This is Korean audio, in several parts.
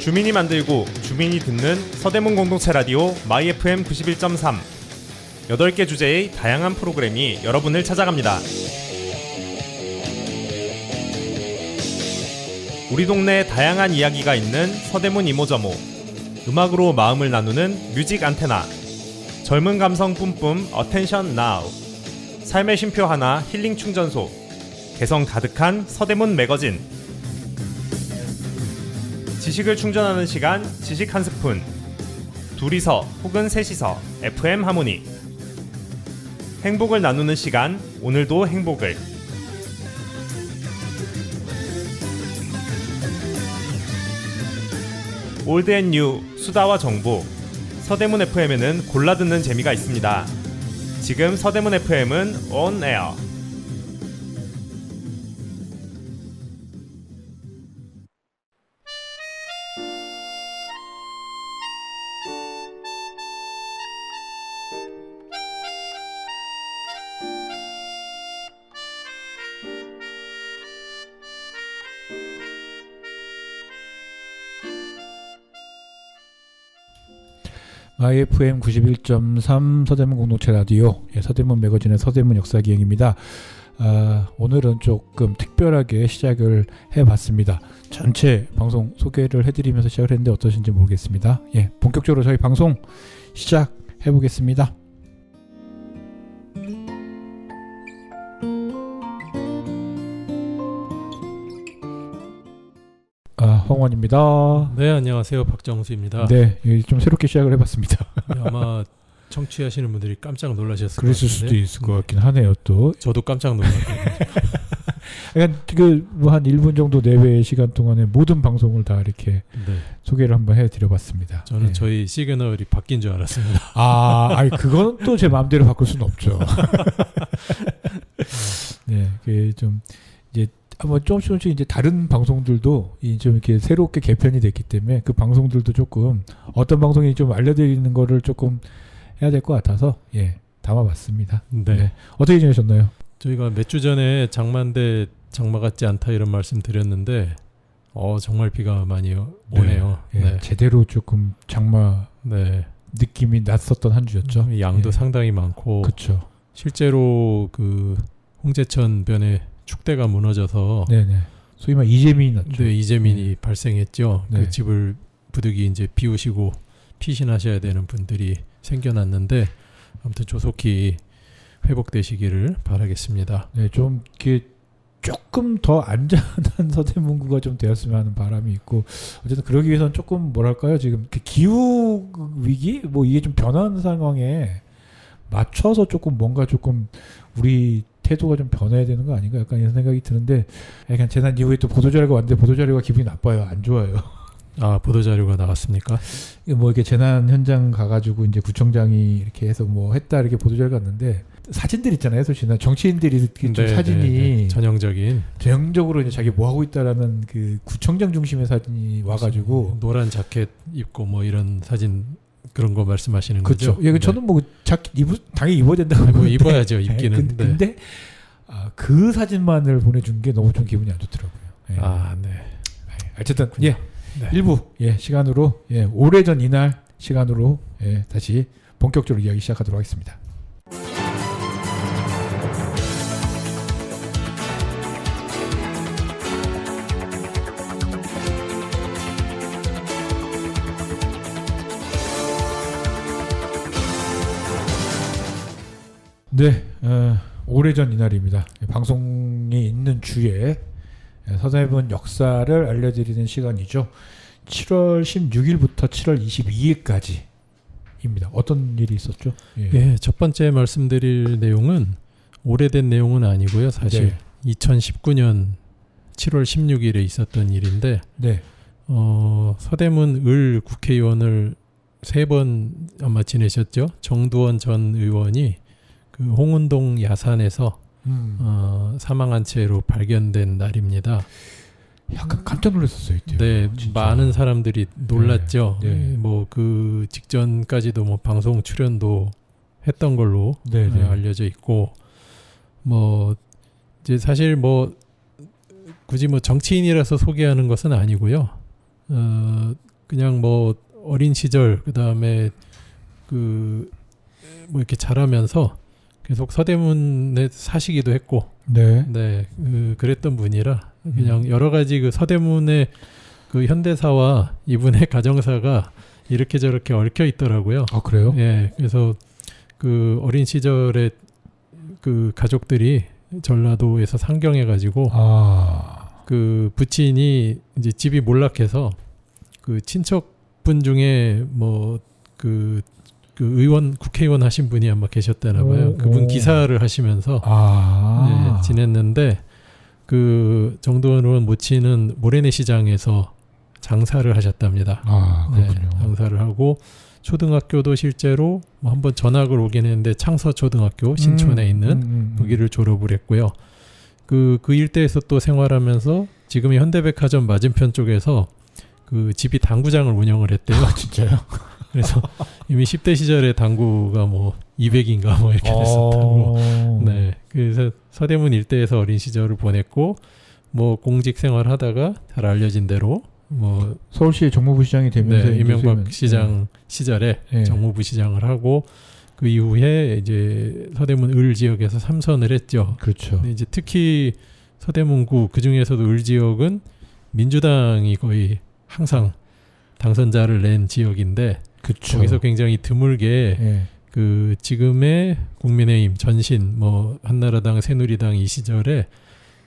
주민이 만들고 주민이 듣는 서대문 공동체 라디오 마이 FM 91.3. 8개 주제의 다양한 프로그램이 여러분을 찾아갑니다. 우리 동네에 다양한 이야기가 있는 서대문 이모저모. 음악으로 마음을 나누는 뮤직 안테나. 젊은 감성 뿜뿜 어텐션 나우. 삶의 쉼표 하나 힐링 충전소. 개성 가득한 서대문 매거진. 지식을 충전하는 시간 지식 한 스푼. 둘이서 혹은 셋이서 FM 하모니. 행복을 나누는 시간 오늘도 행복을. 올드 앤 뉴 수다와 정보. 서대문 FM에는 골라 듣는 재미가 있습니다. 지금 서대문 FM은 온 에어. IFM 91.3 서대문 공동체 라디오, 서대문 매거진의 서대문 역사기행입니다. 오늘은 조금 특별하게 시작을 해봤습니다. 전체 방송 소개를 해드리면서 시작을 했는데 어떠신지 모르겠습니다. 본격적으로 저희 방송 시작해보겠습니다. 황원입니다. 네, 안녕하세요. 박정수입니다. 네, 좀 새롭게 시작을 해봤습니다. 아마 청취하시는 분들이 깜짝 놀라셨을 것 그랬을 같은데. 수도 있을 것 같긴 하네요. 또 저도 깜짝 놀랐거든요. 그러니까 한 1분 정도 내외의 시간 동안에 모든 방송을 다 이렇게 네. 소개를 한번 해드려봤습니다. 저는 저희 시그널이 바뀐 줄 알았습니다. 아니 그건 또 제 마음대로 바꿀 수는 없죠. 네, 그게 좀 이제 한번 조금씩 이제 다른 방송들도 좀 이렇게 새롭게 개편이 됐기 때문에 그 방송들도 조금 어떤 방송이 좀 알려드리는 거를 조금 해야 될 것 같아서 담아봤습니다. 네. 어떻게 지내셨나요? 저희가 몇 주 전에 장마인데 장마 같지 않다 이런 말씀 드렸는데 정말 비가 많이 오네요. 네. 제대로 조금 장마 느낌이 났었던 한 주였죠. 양도 상당히 많고 그렇죠. 실제로 그 홍제천 변에 축대가 무너져서 소위 말 이재민이 났죠. 네, 이재민이 발생했죠. 네. 그 집을 부득이 이제 비우시고 피신하셔야 되는 분들이 생겨났는데 아무튼 조속히 회복되시기를 바라겠습니다. 네, 좀 이렇게 조금 더 안전한 서대문구가 좀 되었으면 하는 바람이 있고 어쨌든 그러기 위해서는 조금 뭐랄까요, 지금 기후 위기 이게 좀 변하는 상황에 맞춰서 조금 뭔가 조금 우리 태도가 좀 변해야 되는 거 아닌가 약간 이런 생각이 드는데 약간 재난 이후에 또 보도자료가 왔는데 보도자료가 기분이 나빠요. 안 좋아요. 보도자료가 나왔습니까? 이렇게 재난 현장 가가지고 이제 구청장이 이렇게 해서 했다 이렇게 보도자료가 왔는데 사진들 있잖아요. 솔직히 정치인들이 좀 사진이 전형적으로 이제 자기 뭐 하고 있다라는 그 구청장 중심의 사진이 와가지고 노란 자켓 입고 이런 사진 그런 거 말씀하시는 그렇죠. 거죠? 저는 자켓 당연히 입어야 된다고 입어야죠. 입기는. 근데 그 사진만을 보내준 게 너무 좀 기분이 안 좋더라고요. 네. 어쨌든 일부 시간으로 오래전 이날 시간으로 다시 본격적으로 이야기 시작하도록 하겠습니다. 네, 오래전 이날입니다. 방송이 있는 주에 서대문 역사를 알려드리는 시간이죠. 7월 16일부터 7월 22일까지입니다. 어떤 일이 있었죠? 첫 번째 말씀드릴 내용은 오래된 내용은 아니고요. 사실 2019년 7월 16일에 있었던 일인데 서대문 을 국회의원을 3번 아마 지내셨죠. 정두원 전 의원이 그 홍은동 야산에서 사망한 채로 발견된 날입니다. 약간 깜짝 놀랐었어요. 네, 많은 사람들이 놀랐죠. 그 직전까지도 방송 출연도 했던 걸로 알려져 있고 이제 사실 굳이 정치인이라서 소개하는 것은 아니고요. 그냥 뭐 어린 시절 그다음에 그 뭐 이렇게 자라면서 계속 서대문에 사시기도 했고 네. 네, 그랬던 분이라 그냥 여러 가지 그 서대문의 그 현대사와 이분의 가정사가 이렇게 저렇게 얽혀 있더라고요. 아, 그래요? 예, 그래서 그 어린 시절에 그 가족들이 전라도에서 상경해가지고 그 부친이 이제 집이 몰락해서 그 친척분 중에 뭐 그 의원 국회의원 하신 분이 아마 계셨다나 봐요. 그분 기사를 하시면서 네, 지냈는데 그 정도원 의원 모친은 모래내 시장에서 장사를 하셨답니다. 그렇군요. 네, 장사를 하고 초등학교도 실제로 뭐 한번 전학을 오긴 했는데 창서초등학교 신촌에 있는 거기를 졸업을 했고요. 그 일대에서 또 생활하면서 지금의 현대백화점 맞은편 쪽에서 그 집이 당구장을 운영을 했대요. 진짜요? 그래서 이미 10대 시절에 당구가 뭐 200인가 뭐 이렇게 됐었다고. 네. 그래서 서대문 일대에서 어린 시절을 보냈고 뭐 공직 생활하다가 잘 알려진 대로 뭐 서울시의 정무부 시장이 되면서 네, 이명박 시장 시절에 정무부 시장을 하고 그 이후에 이제 서대문 을 지역에서 3선을 했죠. 그렇죠. 근데 이제 특히 서대문구 그 중에서도 을 지역은 민주당이 거의 항상 당선자를 낸 지역인데 그쵸. 거기서 굉장히 드물게 그 지금의 국민의힘 전신 뭐 한나라당 새누리당 이 시절에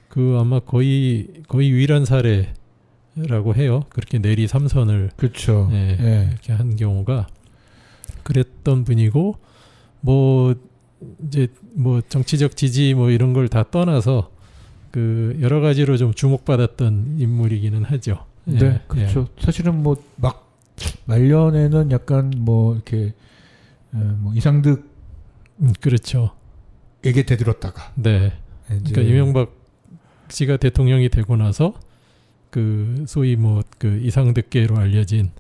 그 아마 거의 유일한 사례라고 해요. 그렇게 내리 3선을 그렇죠. 이렇게 한 경우가 그랬던 분이고 뭐 이제 뭐 정치적 지지 뭐 이런 걸 다 떠나서 그 여러 가지로 좀 주목받았던 인물이기는 하죠. 네, 그렇죠. 사실은 뭐 막 말년에는 약간 뭐 이렇게 뭐 이상득 그렇죠. 에게 대들었다가 네. 그러니까 이명박 씨가 대통령이 되고 나서 그 소위 뭐 그 이상득계로 알려진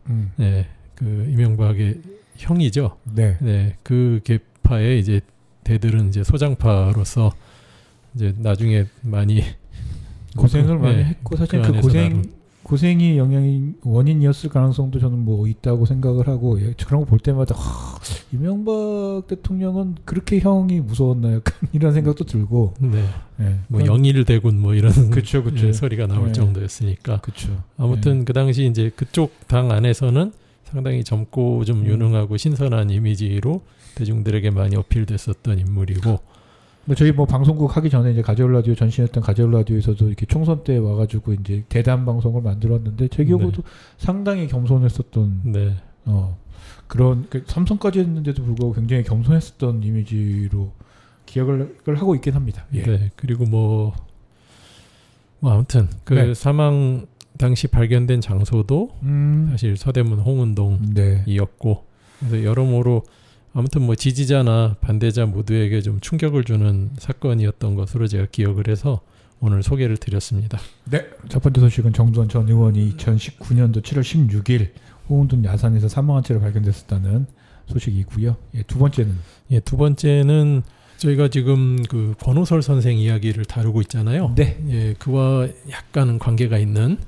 그 이명박의 형이죠. 네. 그 계파에 이제 대들은 이제 소장파로서 이제 나중에 많이 고생을 많이 했고 사실 그 고생이 원인이었을 가능성도 저는 뭐 있다고 생각을 하고 그런 거 볼 때마다 이명박 대통령은 그렇게 형이 무서웠나 약간 이런 생각도 들고 뭐 영일대군 뭐 이런 그쵸. 소리가 나올 정도였으니까 그쵸. 아무튼 그 당시 이제 그쪽 당 안에서는 상당히 젊고 좀 유능하고 신선한 이미지로 대중들에게 많이 어필됐었던 인물이고 저희 뭐 방송국 하기 전에 이제 가재울 라디오 전신했던 가재울 라디오에서도 이렇게 총선 때 와가지고 이제 대담 방송을 만들었는데 제 기억으로도 상당히 겸손했었던 그런 삼선까지 했는데도 불구하고 굉장히 겸손했었던 이미지로 기억을 하고 있긴 합니다. 네, 그리고 뭐 아무튼 그 사망 당시 발견된 장소도 사실 서대문 홍은동이었고 그래서 여러모로 아무튼 뭐 지지자나 반대자 모두에게 좀 충격을 주는 사건이었던 것으로 제가 기억을 해서 오늘 소개를 드렸습니다. 네, 첫 번째 소식은 정두환 전 의원이 2019년도 7월 16일 홍은동 야산에서 사망한 채로 발견됐었다는 소식이고요. 두 번째는 두 번째는 저희가 지금 그 권오설 선생 이야기를 다루고 있잖아요. 네. 그와 약간은 관계가 있는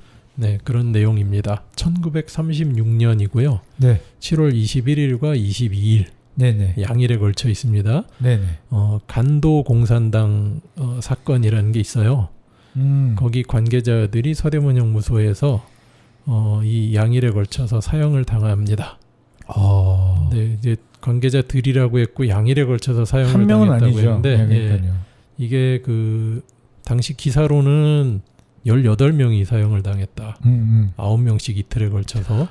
그런 내용입니다. 1936년이고요. 네. 7월 21일과 22일 네네. 양일에 걸쳐 있습니다. 네네. 간도 공산당 사건이라는 게 있어요. 거기 관계자들이 서대문 형무소에서 이 양일에 걸쳐서 사형을 당합니다. 네, 이제 관계자들이라고 했고 양일에 걸쳐서 사형을 한 명은 당했다고 아니죠. 했는데 이게 그 당시 기사로는 18명이 사형을 당했다. 9명씩 이틀에 걸쳐서.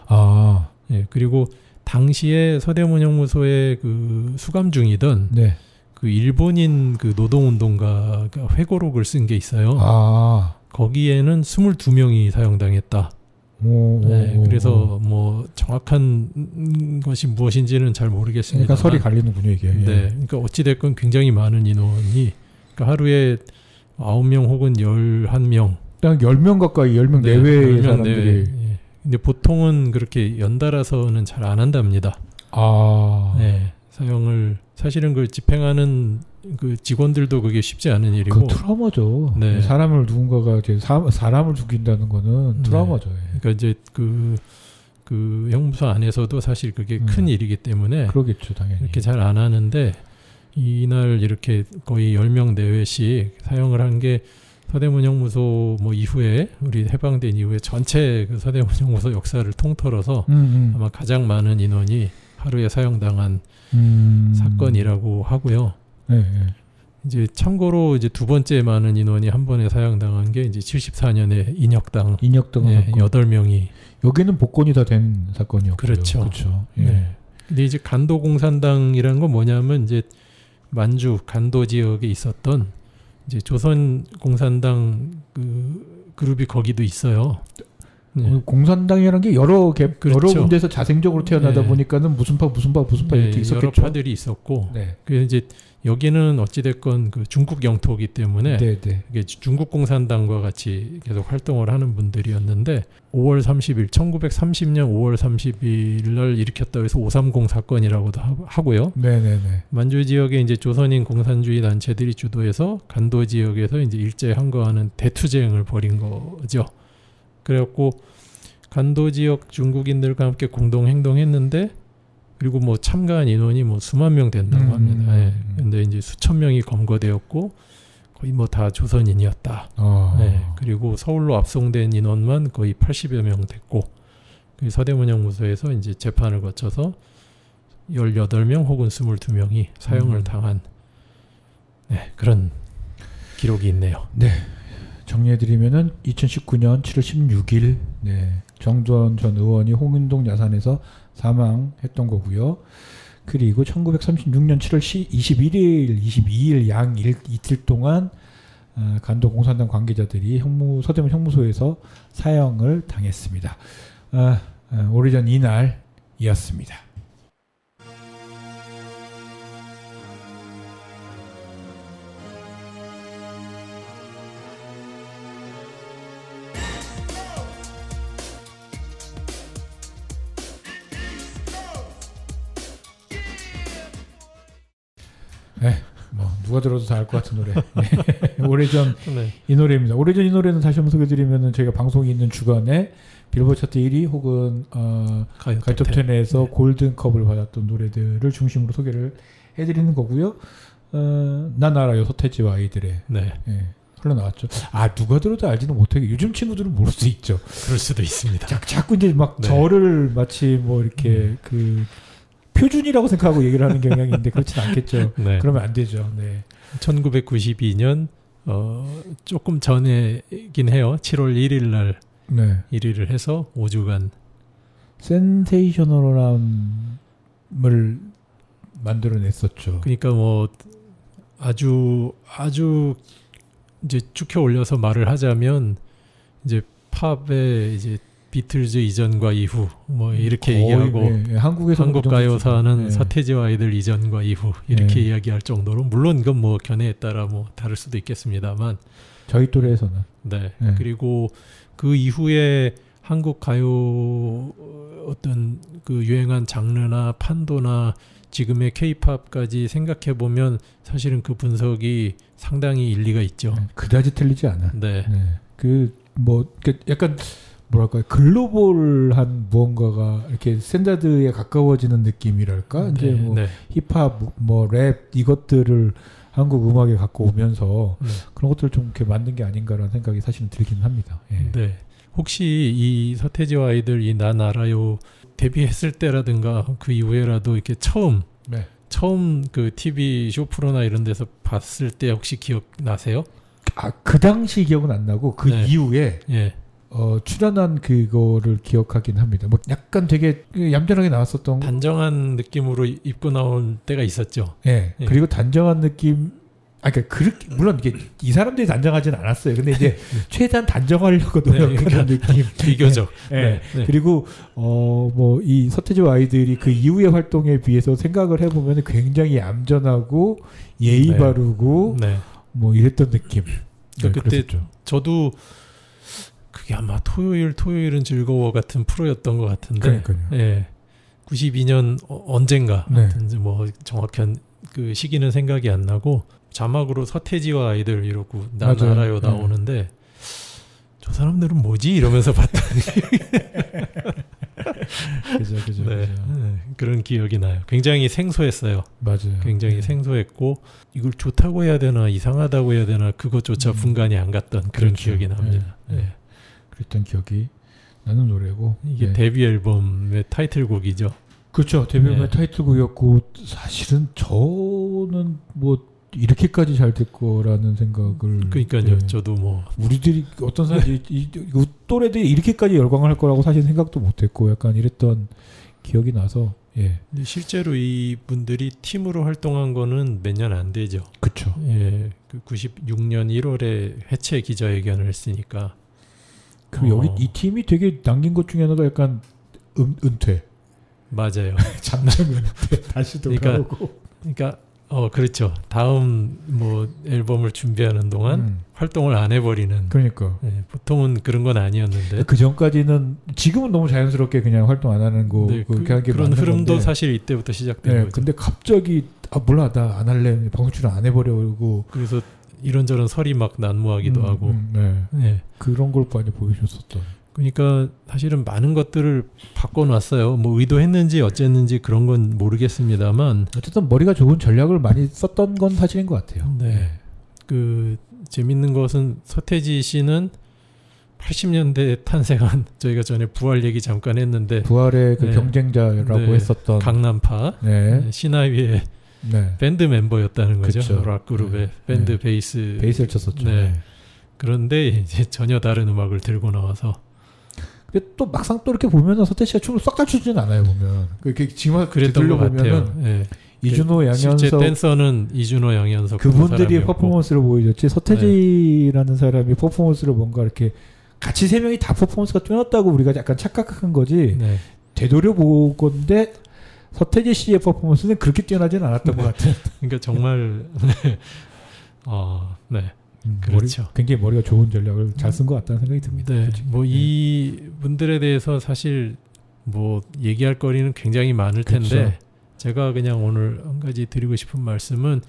그리고 당시에 서대문 형무소에 그 수감 중이던 그 일본인 그 노동운동가가 회고록을 쓴 게 있어요. 거기에는 22명이 사형당했다. 그래서 뭐 정확한 것이 무엇인지는 잘 모르겠습니다. 그러니까 설이 갈리는군요, 이게. 그러니까 어찌됐건 굉장히 많은 인원이 그러니까 하루에 9명 혹은 11명. 그냥 10명 가까이 10명 내외의 사람들이. 근데 보통은 그렇게 연달아서는 잘 안 한답니다. 사형을 사실은 그 집행하는 그 직원들도 그게 쉽지 않은 일이고. 그 트라우마죠. 사람을 누군가가 이제 사람을 죽인다는 거는 트라우마죠. 그러니까 이제 그 그 형무소 안에서도 사실 그게 큰 일이기 때문에 그러겠죠, 당연히. 이렇게 잘 안 하는데 이날 이렇게 거의 10명 내외씩 사용을 한 게 서대문 형무소 뭐 이후에 우리 해방된 이후에 전체 그 서대문 형무소 역사를 통틀어서 아마 가장 많은 인원이 하루에 사용당한 사건이라고 하고요. 네. 이제 참고로 이제 두 번째 많은 인원이 한 번에 사용당한 게 이제 74년에 인혁당 예, 8명이 여기는 복권이 다 된 사건이었고요. 그렇죠. 예. 네. 근데 이제 간도 공산당이라는 건 뭐냐면 이제 만주 간도 지역에 있었던 이제 조선 공산당 그 그룹이 거기도 있어요. 네. 공산당이라는 게 여러 그렇죠. 여러 군데서 자생적으로 태어나다 네. 보니까는 무슨 파 이렇게 있었겠죠. 여러 파들이 있었고, 네. 그래서 이제 여기는 어찌됐건 그 중국 영토이기 때문에 이게 중국 공산당과 같이 계속 활동을 하는 분들이었는데 5월 30일 1930년 5월 30일 날 일으켰다고 해서 530 사건이라고도 하고요. 네네네. 만주 지역에 이제 조선인 공산주의 단체들이 주도해서 간도 지역에서 이제 일제 항거하는 대투쟁을 벌인 거죠. 그래갖고 간도 지역 중국인들과 함께 공동 행동했는데 그리고 뭐 참가한 인원이 뭐 수만 명 된다고 합니다. 예. 근데 이제 수천 명이 검거되었고 거의 뭐 다 조선인이었다. 예. 그리고 서울로 압송된 인원만 거의 80여 명 됐고 그 서대문 형무소에서 이제 재판을 거쳐서 18명 혹은 22명이 사형을 당한 그런 기록이 있네요. 네. 정리해드리면은 2019년 7월 16일 정두원 전 의원이 홍은동 야산에서 사망했던 거고요. 그리고 1936년 7월 21일, 22일 양 이틀 동안 간도 공산당 관계자들이 서대문 형무소에서 사형을 당했습니다. 오래전 이날이었습니다. 네, 뭐 누가 들어도 다 알 것 같은 노래. 네. 오래전 이 노래입니다. 오래전 이 노래는 다시 한번 소개드리면은 저희가 방송이 있는 주간에 빌보드 차트 1위 혹은 가요톱10에서 골든컵을 받았던 노래들을 중심으로 소개를 해드리는 거고요. 난 알아요, 서태지와 아이들의 흘러나왔죠. 누가 들어도 알지는 못하게 요즘 친구들은 모를 수 있죠. 그럴 수도 있습니다. 자꾸 이제 막 저를 마치 뭐 이렇게 그 표준이라고 생각하고 얘기를 하는 경향이 있는데 그렇진 않겠죠. 그러면 안 되죠. 1992년 조금 전에긴 해요. 7월 1일 날 1위를 해서 5주간 센세이셔널함을 만들어냈었죠. 그러니까 뭐 아주 이제 쭉혀 올려서 말을 하자면 이제 팝의 이제 비틀즈 이전과 이후 뭐 이렇게 얘기하고 한국 가요사는 서태지와 아이들 이전과 이후 이렇게 이야기할 정도로 물론 이건 뭐 견해에 따라 뭐 다를 수도 있겠습니다만 저희 또래에서는 그리고 그 이후에 한국 가요 어떤 그 유행한 장르나 판도나 지금의 K-팝까지 생각해 보면 사실은 그 분석이 상당히 일리가 있죠. 그다지 틀리지 않아. 그 뭐 약간 뭐랄까요, 글로벌한 무언가가 이렇게 스탠다드에 가까워지는 느낌이랄까. 이제 뭐 힙합, 뭐 랩 이것들을 한국 음악에 갖고 오면서 그런 것들을 좀 이렇게 만든 게 아닌가라는 생각이 사실은 들기는 합니다. 혹시 이 서태지와 아이들 이 난 알아요 데뷔했을 때라든가 그 이후에라도 이렇게 처음 그 TV 쇼프로나 이런 데서 봤을 때 혹시 기억나세요? 그 당시 기억은 안 나고 그 이후에 출연한 그거를 기억하긴 합니다. 뭐 약간 되게 얌전하게 나왔었던 단정한 느낌으로 입고 나온 때가 있었죠. 그리고 단정한 느낌. 그렇게 물론 이게 이 사람들이 단정하진 않았어요. 근데 이제 최대한 단정하려고 노력하는 느낌. 비교적. 그리고 뭐 이 서태지와 아이들이 그 이후의 활동에 비해서 생각을 해보면 굉장히 얌전하고 예의 바르고 뭐 이랬던 느낌. 그때 그랬었죠. 저도 그게 아마 토요일은 즐거워 같은 프로였던 것 같은데. 그러니까요. 92년 언젠가. 뭐 정확한 그 시기는 생각이 안 나고 자막으로 서태지와 아이들 이러고 난 알아요 나오는데 저 사람들은 뭐지 이러면서 봤더니 그죠. 네. 그런 기억이 나요. 굉장히 생소했어요. 맞아요. 굉장히 생소했고 이걸 좋다고 해야 되나 이상하다고 해야 되나 그것조차 분간이 안 갔던 그런 그렇죠. 기억이 납니다. 네. 그랬던 기억이 나는 노래고 이게 데뷔 앨범의 타이틀곡이죠. 그렇죠. 데뷔 앨범의 타이틀곡이었고 사실은 저는 뭐 이렇게까지 잘 될 거라는 생각을 그러니까요. 저도 뭐 우리들이 어떤 사람들이 이 또래들이 이렇게까지 열광을 할 거라고 사실 생각도 못했고 약간 이랬던 기억이 나서 근데 실제로 이 분들이 팀으로 활동한 거는 몇 년 안 되죠. 그렇죠. 그 96년 1월에 해체 기자회견을 했으니까. 그리고 여기 이 팀이 되게 남긴 것 중에 하나가 약간 은퇴. 맞아요. 잠정 은퇴 다시 돌아오고. 그러니까 그렇죠. 다음 뭐 앨범을 준비하는 동안 활동을 안 해버리는. 그러니까. 보통은 그런 건 아니었는데. 그 전까지는 지금은 너무 자연스럽게 그냥 활동 안 하는 거. 그런 흐름도 건데. 사실 이때부터 시작된 거죠. 근데 갑자기 몰라 나 안 할래 방송 출연 안 해버려고. 그래서 이런저런 설이 막 난무하기도 하고. 그런 걸 많이 보여줬었던. 그러니까 사실은 많은 것들을 바꿔놨어요. 뭐 의도했는지 어쨌는지 그런 건 모르겠습니다만 어쨌든 머리가 좋은 전략을 많이 썼던 건 사실인 것 같아요. 그 재밌는 것은 서태지 씨는 80년대에 탄생한 저희가 전에 부활 얘기 잠깐 했는데 부활의 그 경쟁자라고 했었던 강남파 신하위의 밴드 멤버였다는 거죠. 그쵸. 락 그룹의 밴드 베이스를 쳤었죠. 그런데 이제 전혀 다른 음악을 들고 나와서 근데 또 막상 또 이렇게 보면은 서태 씨가 춤을 썩 잘 추지는 않아요 보면. 그렇게 지금 그랬던 것 같아요. 이준호, 양현석 실제 댄서는 이준호, 양현석 그분들이 퍼포먼스를 보여줬지 서태지라는 사람이 퍼포먼스를 뭔가 이렇게 같이 세 명이 다 퍼포먼스가 뛰어났다고 우리가 약간 착각한 거지. 되돌려 보건데 서태지 씨의 퍼포먼스는 그렇게 뛰어나지는 않았던 것 같아요. 그러니까 정말 그렇죠. 굉장히 머리가 좋은 전략을 잘 쓴 것 같다는 생각이 듭니다. 뭐 이 분들에 대해서 사실 뭐 얘기할 거리는 굉장히 많을 텐데 제가 그냥 오늘 한 가지 드리고 싶은 말씀은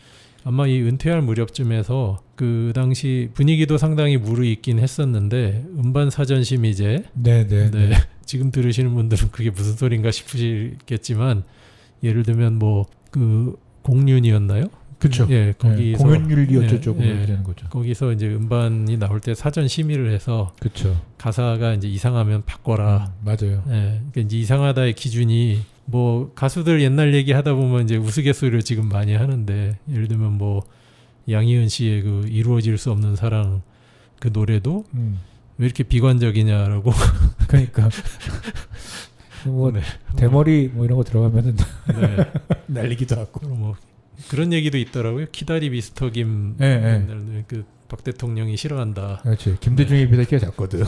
아마 이 은퇴할 무렵쯤에서 그 당시 분위기도 상당히 무르익긴 했었는데 음반 사전 심의제 지금 들으시는 분들은 그게 무슨 소린가 싶으시겠지만 예를 들면 뭐 그 공륜이었나요? 그렇죠. 거기서 공연율이 어쩌고 되는 거죠. 거기서 이제 음반이 나올 때 사전 심의를 해서 그렇죠. 가사가 이제 이상하면 바꿔라. 맞아요. 그러니까 이제 이상하다의 기준이 뭐 가수들 옛날 얘기하다 보면 이제 우스갯소리를 지금 많이 하는데 예를 들면 뭐 양희은 씨의 그 이루어질 수 없는 사랑 그 노래도 왜 이렇게 비관적이냐라고. 그러니까 뭐 대머리 뭐 이런 거 들어가면은 날리기도 하고. 뭐 그런 얘기도 있더라고요. 키다리 미스터 김 그 박 대통령이 싫어한다. 그렇지. 김대중이 비슷하게 키가 작거든.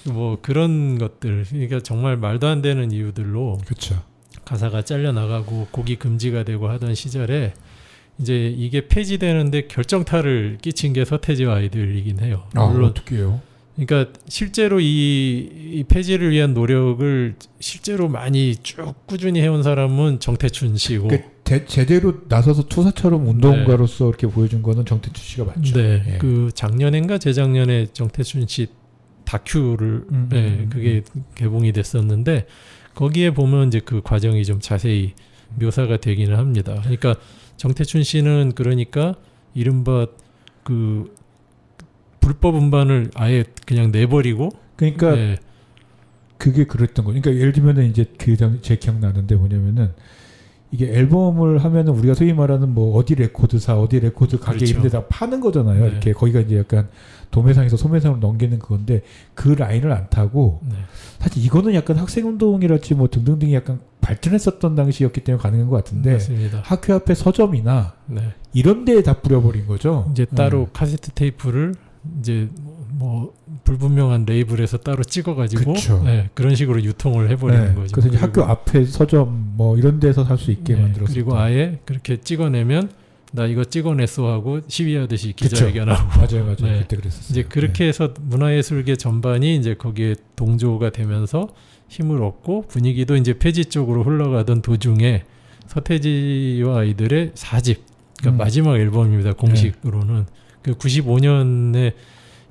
뭐 그런 것들. 그러니까 정말 말도 안 되는 이유들로 그렇죠. 가사가 잘려 나가고 곡이 금지가 되고 하던 시절에 이제 이게 폐지되는데 결정타를 끼친 게 서태지와 아이들이긴 해요. 물론 어떻게 해요? 그러니까 실제로 이 폐지를 위한 노력을 실제로 많이 쭉 꾸준히 해온 사람은 정태춘 씨고 제대로 나서서 투사처럼 운동가로서 이렇게 보여준 거는 정태춘 씨가 맞죠. 그 작년인가 재작년에 정태춘 씨 다큐를 그게 개봉이 됐었는데 거기에 보면 이제 그 과정이 좀 자세히 묘사가 되기는 합니다. 그러니까 정태춘 씨는 그러니까 이른바 그 불법 음반을 아예 그냥 내버리고 그러니까 그게 그랬던 거. 그러니까 예를 들면은 이제 제 기억나는데 뭐냐면은 이게 앨범을 하면은 우리가 소위 말하는 뭐 어디 레코드사, 어디 레코드 가게 이런 데다 파는 거잖아요. 이렇게 거기가 이제 약간 도매상에서 소매상으로 넘기는 그건데 그 라인을 안 타고 사실 이거는 약간 학생운동이랄지 뭐 등등등이 약간 발전했었던 당시였기 때문에 가능한 것 같은데 맞습니다. 학교 앞에 서점이나 이런 데에 다 뿌려버린 거죠. 이제 따로 카세트 테이프를 이제 뭐 불분명한 레이블에서 따로 찍어가지고 그런 식으로 유통을 해버리는 거죠. 그래서 이제 학교 앞에 서점 뭐 이런 데서 살 수 있게 만들었어요. 그리고 아예 그렇게 찍어내면 나 이거 찍어냈어 하고 시위하듯이 기자회견하고 맞아요. 그때 그랬었어요. 이제 그렇게 해서 문화예술계 전반이 이제 거기에 동조가 되면서 힘을 얻고 분위기도 이제 폐지 쪽으로 흘러가던 도중에 서태지와 아이들의 4집, 그러니까 마지막 앨범입니다. 공식으로는 그 95년에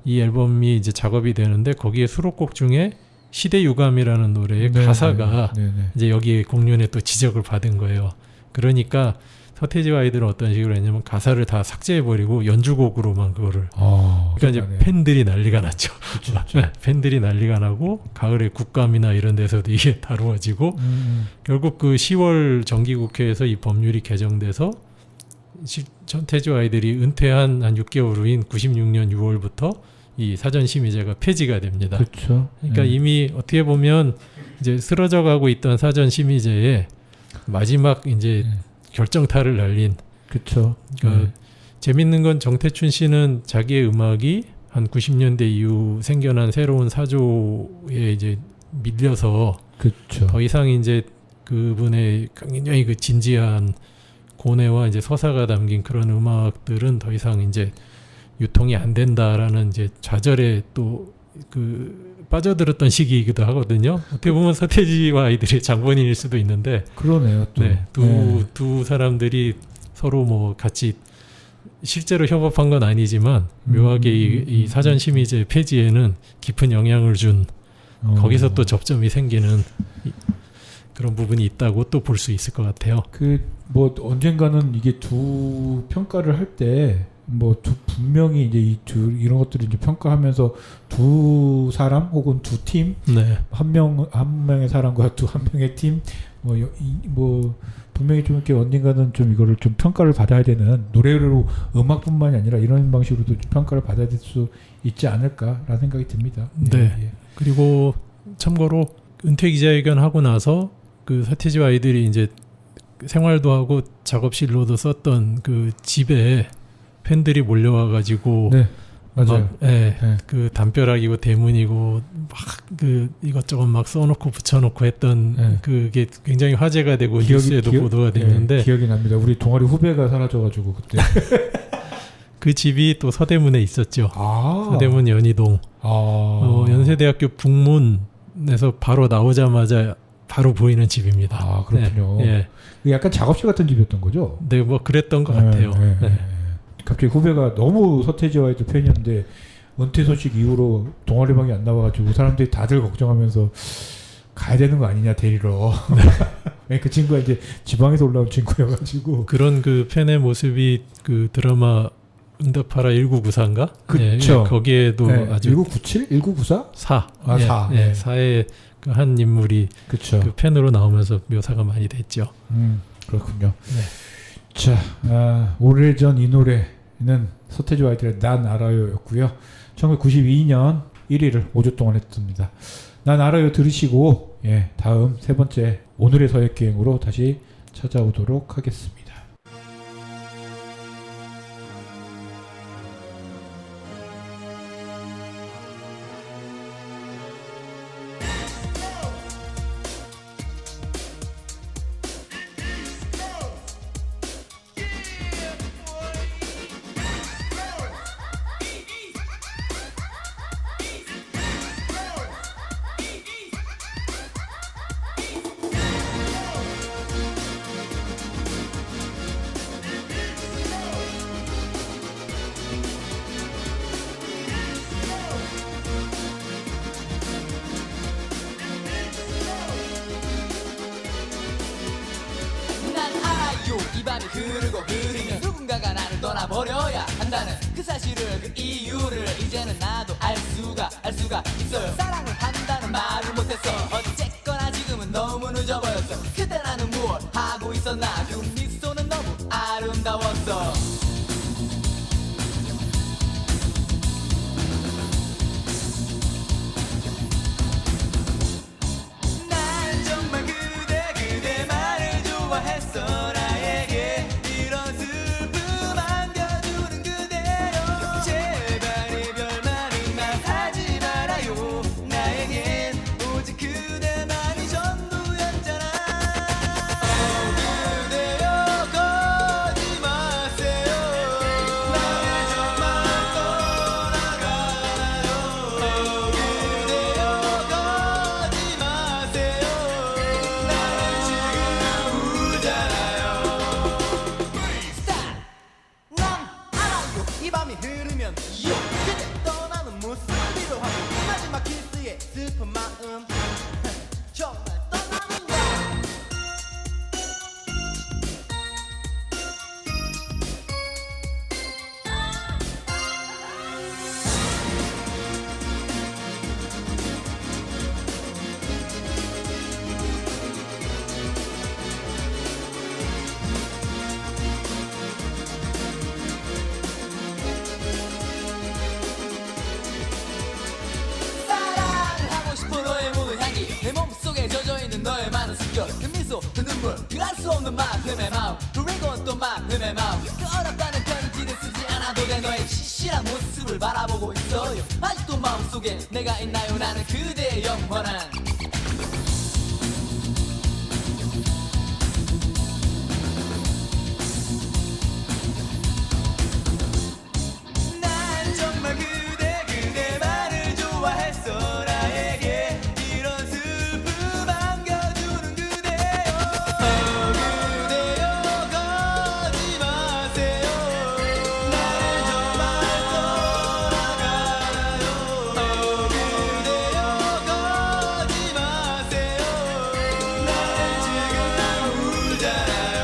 이 앨범이 이제 작업이 되는데 거기에 수록곡 중에 시대 유감이라는 노래의 네, 가사가 네, 네, 네. 이제 여기 공연에 또 지적을 받은 거예요. 그러니까 서태지와 아이들은 어떤 식으로 했냐면 가사를 다 삭제해버리고 연주곡으로만 그거를. 그러니까 이제 팬들이 난리가 났죠. 그쵸. 팬들이 난리가 나고 가을에 국감이나 이런 데서도 이게 다루어지고 결국 그 10월 정기국회에서 이 법률이 개정돼서 서태지와 아이들이 은퇴한 한 6개월 후인 96년 6월부터 이 사전심의제가 폐지가 됩니다. 그렇죠. 그러니까 이미 어떻게 보면 이제 쓰러져 가고 있던 사전심의제에 마지막 이제 결정타를 날린. 그렇죠. 재밌는 건 정태춘 씨는 자기의 음악이 한 90년대 이후 생겨난 새로운 사조에 이제 밀려서 그렇죠. 더 이상 이제 그분의 굉장히 그 진지한 고뇌와 이제 서사가 담긴 그런 음악들은 더 이상 이제 유통이 안 된다라는 이제 좌절에 또 그 빠져들었던 시기이기도 하거든요. 어떻게 보면 서태지와 아이들의 장본인일 수도 있는데 그러네요. 또. 네, 두 사람들이 서로 뭐 같이 실제로 협업한 건 아니지만 묘하게 이 사전심의제 폐지에는 깊은 영향을 준 거기서 또 접점이 생기는 그런 부분이 있다고 또 볼 수 있을 것 같아요. 그 뭐 언젠가는 이게 두 평가를 할 때 뭐 분명히 이제 이런 것들을 이제 평가하면서 두 사람 혹은 두 팀, 네. 한 명의 사람과 한 명의 팀, 뭐 분명히 좀 이렇게 언젠가는 좀 이거를 좀 평가를 받아야 되는 노래로 음악뿐만이 아니라 이런 방식으로도 좀 평가를 받아야 될 수 있지 않을까라는 생각이 듭니다. 네. 예. 그리고 참고로 은퇴 기자회견 하고 나서 그 서태지와 아이들이 이제 생활도 하고 작업실로도 썼던 그 집에 팬들이 몰려와가지고 네, 맞아요. 그 담벼락이고 대문이고 막 그 이것저것 막 써놓고 붙여놓고 했던 그게 굉장히 화제가 되고 뉴스에도 보도가 됐는데 기억이 납니다. 우리 동아리 후배가 사라져가지고 그때 그 집이 또 서대문에 있었죠. 서대문 연희동. 연세대학교 북문에서 바로 나오자마자 바로 보이는 집입니다. 그렇군요. 약간 작업실 같은 집이었던 거죠? 네, 뭐 그랬던 것 같아요. 갑자기 후배가 너무 서태지와 아이들 팬이었는데 은퇴 소식 이후로 동아리방이 안 나와가지고 사람들이 다들 걱정하면서 가야 되는 거 아니냐 데리러. 그 친구가 이제 지방에서 올라온 친구여가지고 그런 그 팬의 모습이 그 드라마 응답하라 1994인가? 그쵸. 거기에도 아주 1997? 1994? 4. 4. 4의 그 한 인물이 그쵸. 그 팬으로 나오면서 묘사가 많이 됐죠. 그렇군요. 자, 오래전 이 노래는 서태지와 아이들의 난 알아요였고요. 1992년 1위를 5주 동안 했습니다. 난 알아요 들으시고 다음 세 번째 오늘의 서획기행으로 다시 찾아오도록 하겠습니다. 이 밤이 흐르고 흐르면 누군가가 나를 떠나버려야 한다는 그 사실을 그 이유를 이제는 나도 알 수가 있어요. 사랑을 한다는 말을 못했어. 어쨌거나 지금은 너무 늦어버렸어. 그때 나는 무엇 하고 있었나. 그 미소는 너무 아름다웠어. 난 정말 그대만을 좋아했어. 없는 만큼의 마음 그리고 또 만큼의 마음 그 어렵다는 편지를 쓰지 않아도 돼 너의 시시한 모습을 바라보고 있어요 아직도 마음속에 내가 있나요 나는 그대의 영원한 난 정말 그대만을 좋아했어 나에게 이런 슬픔 안겨주는 그대여 그대여 가지 마세요 나를 정말 떠나가요 그대여 가지 마세요 나는 지금 울잖아요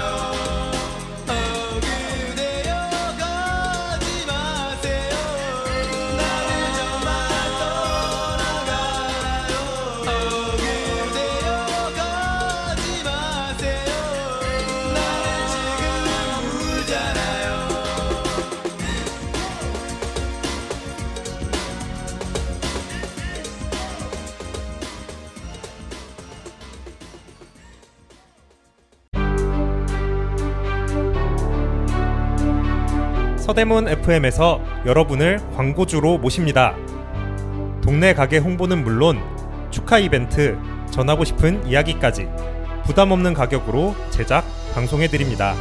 그대여 가지 마세요 나를 정말 떠나가요 그대여 가지 마세요 나는 지금 울잖아요 서대문 FM에서 여러분을 광고주로 모십니다. 동네 가게 홍보는 물론 축하 이벤트, 전하고 싶은 이야기까지 부담 없는 가격으로 제작, 방송해드립니다.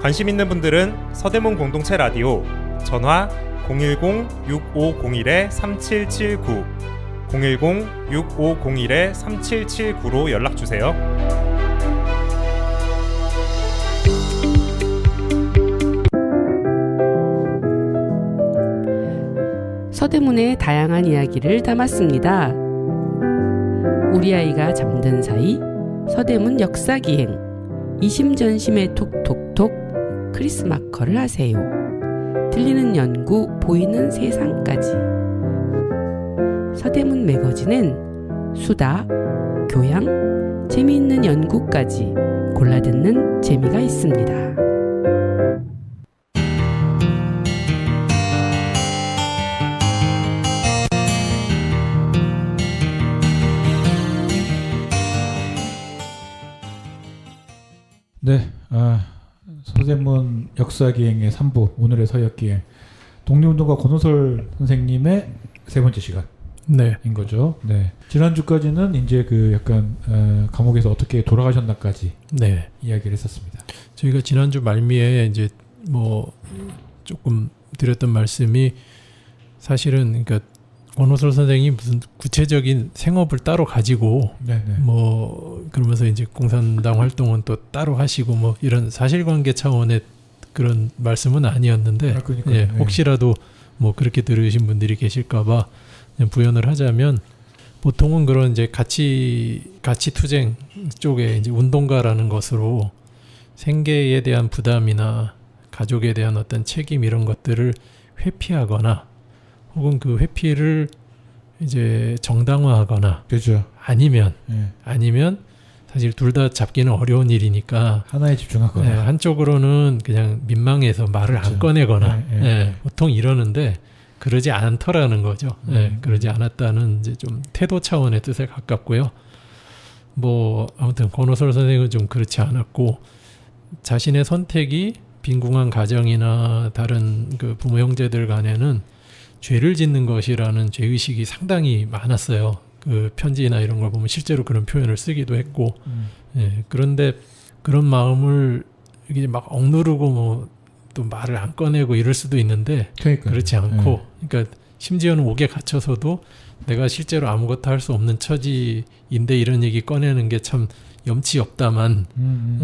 관심 있는 분들은 서대문 공동체 라디오 전화 010-6501-3779 010-6501-3779로 연락주세요. 서대문의 다양한 이야기를 담았습니다. 우리 아이가 잠든 사이 서대문 역사기행 이심전심의 톡톡톡 크리스마커를 하세요. 들리는 연구 보이는 세상까지 서대문 매거진은 수다, 교양, 재미있는 연구까지 골라듣는 재미가 있습니다. 네, 서대문 역사기행의 3부 오늘의 서역기행 독립운동가 권호설 선생님의 세 번째 시간인 네. 거죠. 네, 지난주까지는 이제 그 약간 감옥에서 어떻게 돌아가셨나까지 네. 이야기를 했었습니다. 저희가 지난주 말미에 이제 뭐 조금 드렸던 말씀이 사실은 그러니까 권호설 선생이 무슨 구체적인 생업을 따로 가지고 네네. 뭐 그러면서 이제 공산당 활동은 또 따로 하시고 뭐 이런 사실관계 차원의 그런 말씀은 아니었는데 그러니까요. 예, 네. 혹시라도 뭐 그렇게 들으신 분들이 계실까봐 그냥 부연을 하자면 보통은 그런 이제 가치 투쟁 쪽에 이제 운동가라는 것으로 생계에 대한 부담이나 가족에 대한 어떤 책임 이런 것들을 회피하거나 혹은 그 회피를 이제 정당화하거나 그죠. 아니면 네. 사실 둘 다 잡기는 어려운 일이니까 하나에 집중하거나. 예, 한쪽으로는 그냥 민망해서 말을 그렇죠. 안 꺼내거나 네, 네. 예, 보통 이러는데 그러지 않더라는 거죠. 예, 그러지 않았다는 이제 좀 태도 차원의 뜻에 가깝고요. 뭐 아무튼 권호설 선생은 좀 그렇지 않았고 자신의 선택이 빈궁한 가정이나 다른 그 부모 형제들 간에는 죄를 짓는 것이라는 죄의식이 상당히 많았어요. 그 편지나 이런 걸 보면 실제로 그런 표현을 쓰기도 했고 예, 그런데 그런 마음을 이게 막 억누르고 뭐 또 말을 안 꺼내고 이럴 수도 있는데 그러니까요. 그렇지 않고 그러니까 심지어는 옥에 갇혀서도 내가 실제로 아무것도 할 수 없는 처지인데 이런 얘기 꺼내는 게 참 염치 없다만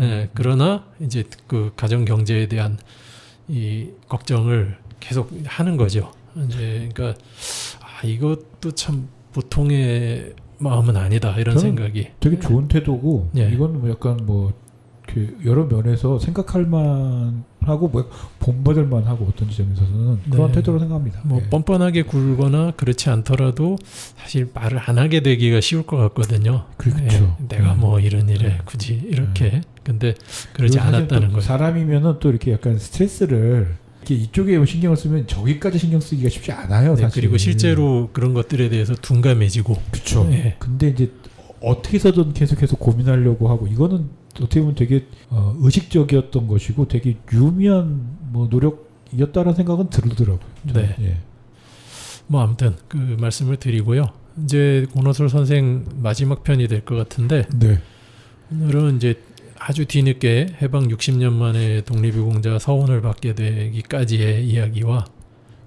예, 그러나 이제 그 가정 경제에 대한 이 걱정을 계속 하는 거죠. 이제 그러니까 이것도 참 보통의 마음은 아니다 이런 생각이 되게 좋은 태도고 예. 이건 뭐 약간 뭐 그 여러 면에서 생각할 만하고 뭐 본받을 만하고 어떤 지점에서는 그런 네. 태도로 생각합니다. 뭐 예. 뻔뻔하게 굴거나 그렇지 않더라도 사실 말을 안 하게 되기가 쉬울 것 같거든요. 그렇죠. 예, 내가 뭐 이런 일에 굳이 이렇게 근데 그러지 그리고 사실 않았다는 또 거예요. 사람이면은 또 이렇게 약간 스트레스를 이렇게 이쪽에 신경을 쓰면 저기까지 신경 쓰기가 쉽지 않아요. 네, 사실. 그리고 실제로 그런 것들에 대해서 둔감해지고 그렇죠. 예. 근데 이제 어떻게 해서든 계속 고민하려고 하고 이거는 어떻게 보면 되게 의식적이었던 것이고 되게 유미한 뭐 노력이었다라는 생각은 들더라고요. 네. 예. 뭐 아무튼 그 말씀을 드리고요. 이제 권호술 선생 마지막 편이 될 것 같은데 네. 오늘은 이제 아주 뒤늦게 해방 60년 만에 독립유공자 서원을 받게 되기까지의 이야기와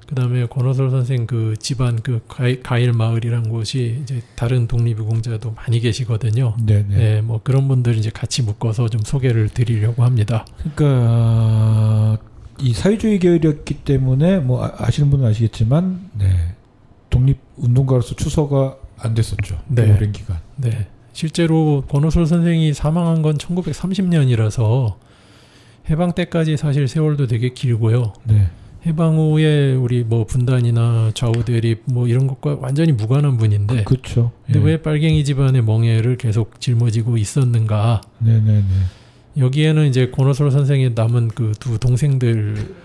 그 다음에 권호술 선생 그 집안 그 가일 마을이란 곳이 이제 다른 독립유공자도 많이 계시거든요. 네네. 네, 뭐 그런 분들 이제 같이 묶어서 좀 소개를 드리려고 합니다. 그러니까 이 사회주의 계열이었기 때문에 뭐 아시는 분은 아시겠지만, 네. 독립운동가로서 추서가 안 됐었죠. 네. 오랜 기간. 네. 실제로 권호술 선생이 사망한 건 1930년이라서 해방 때까지 사실 세월도 되게 길고요. 네. 해방 후에 우리 뭐 분단이나 좌우 대립 뭐 이런 것과 완전히 무관한 분인데 그렇죠. 근데 예. 왜 빨갱이 집안의 멍해를 계속 짊어지고 있었는가? 네네네. 여기에는 이제 권호술 선생의 남은 그 두 동생들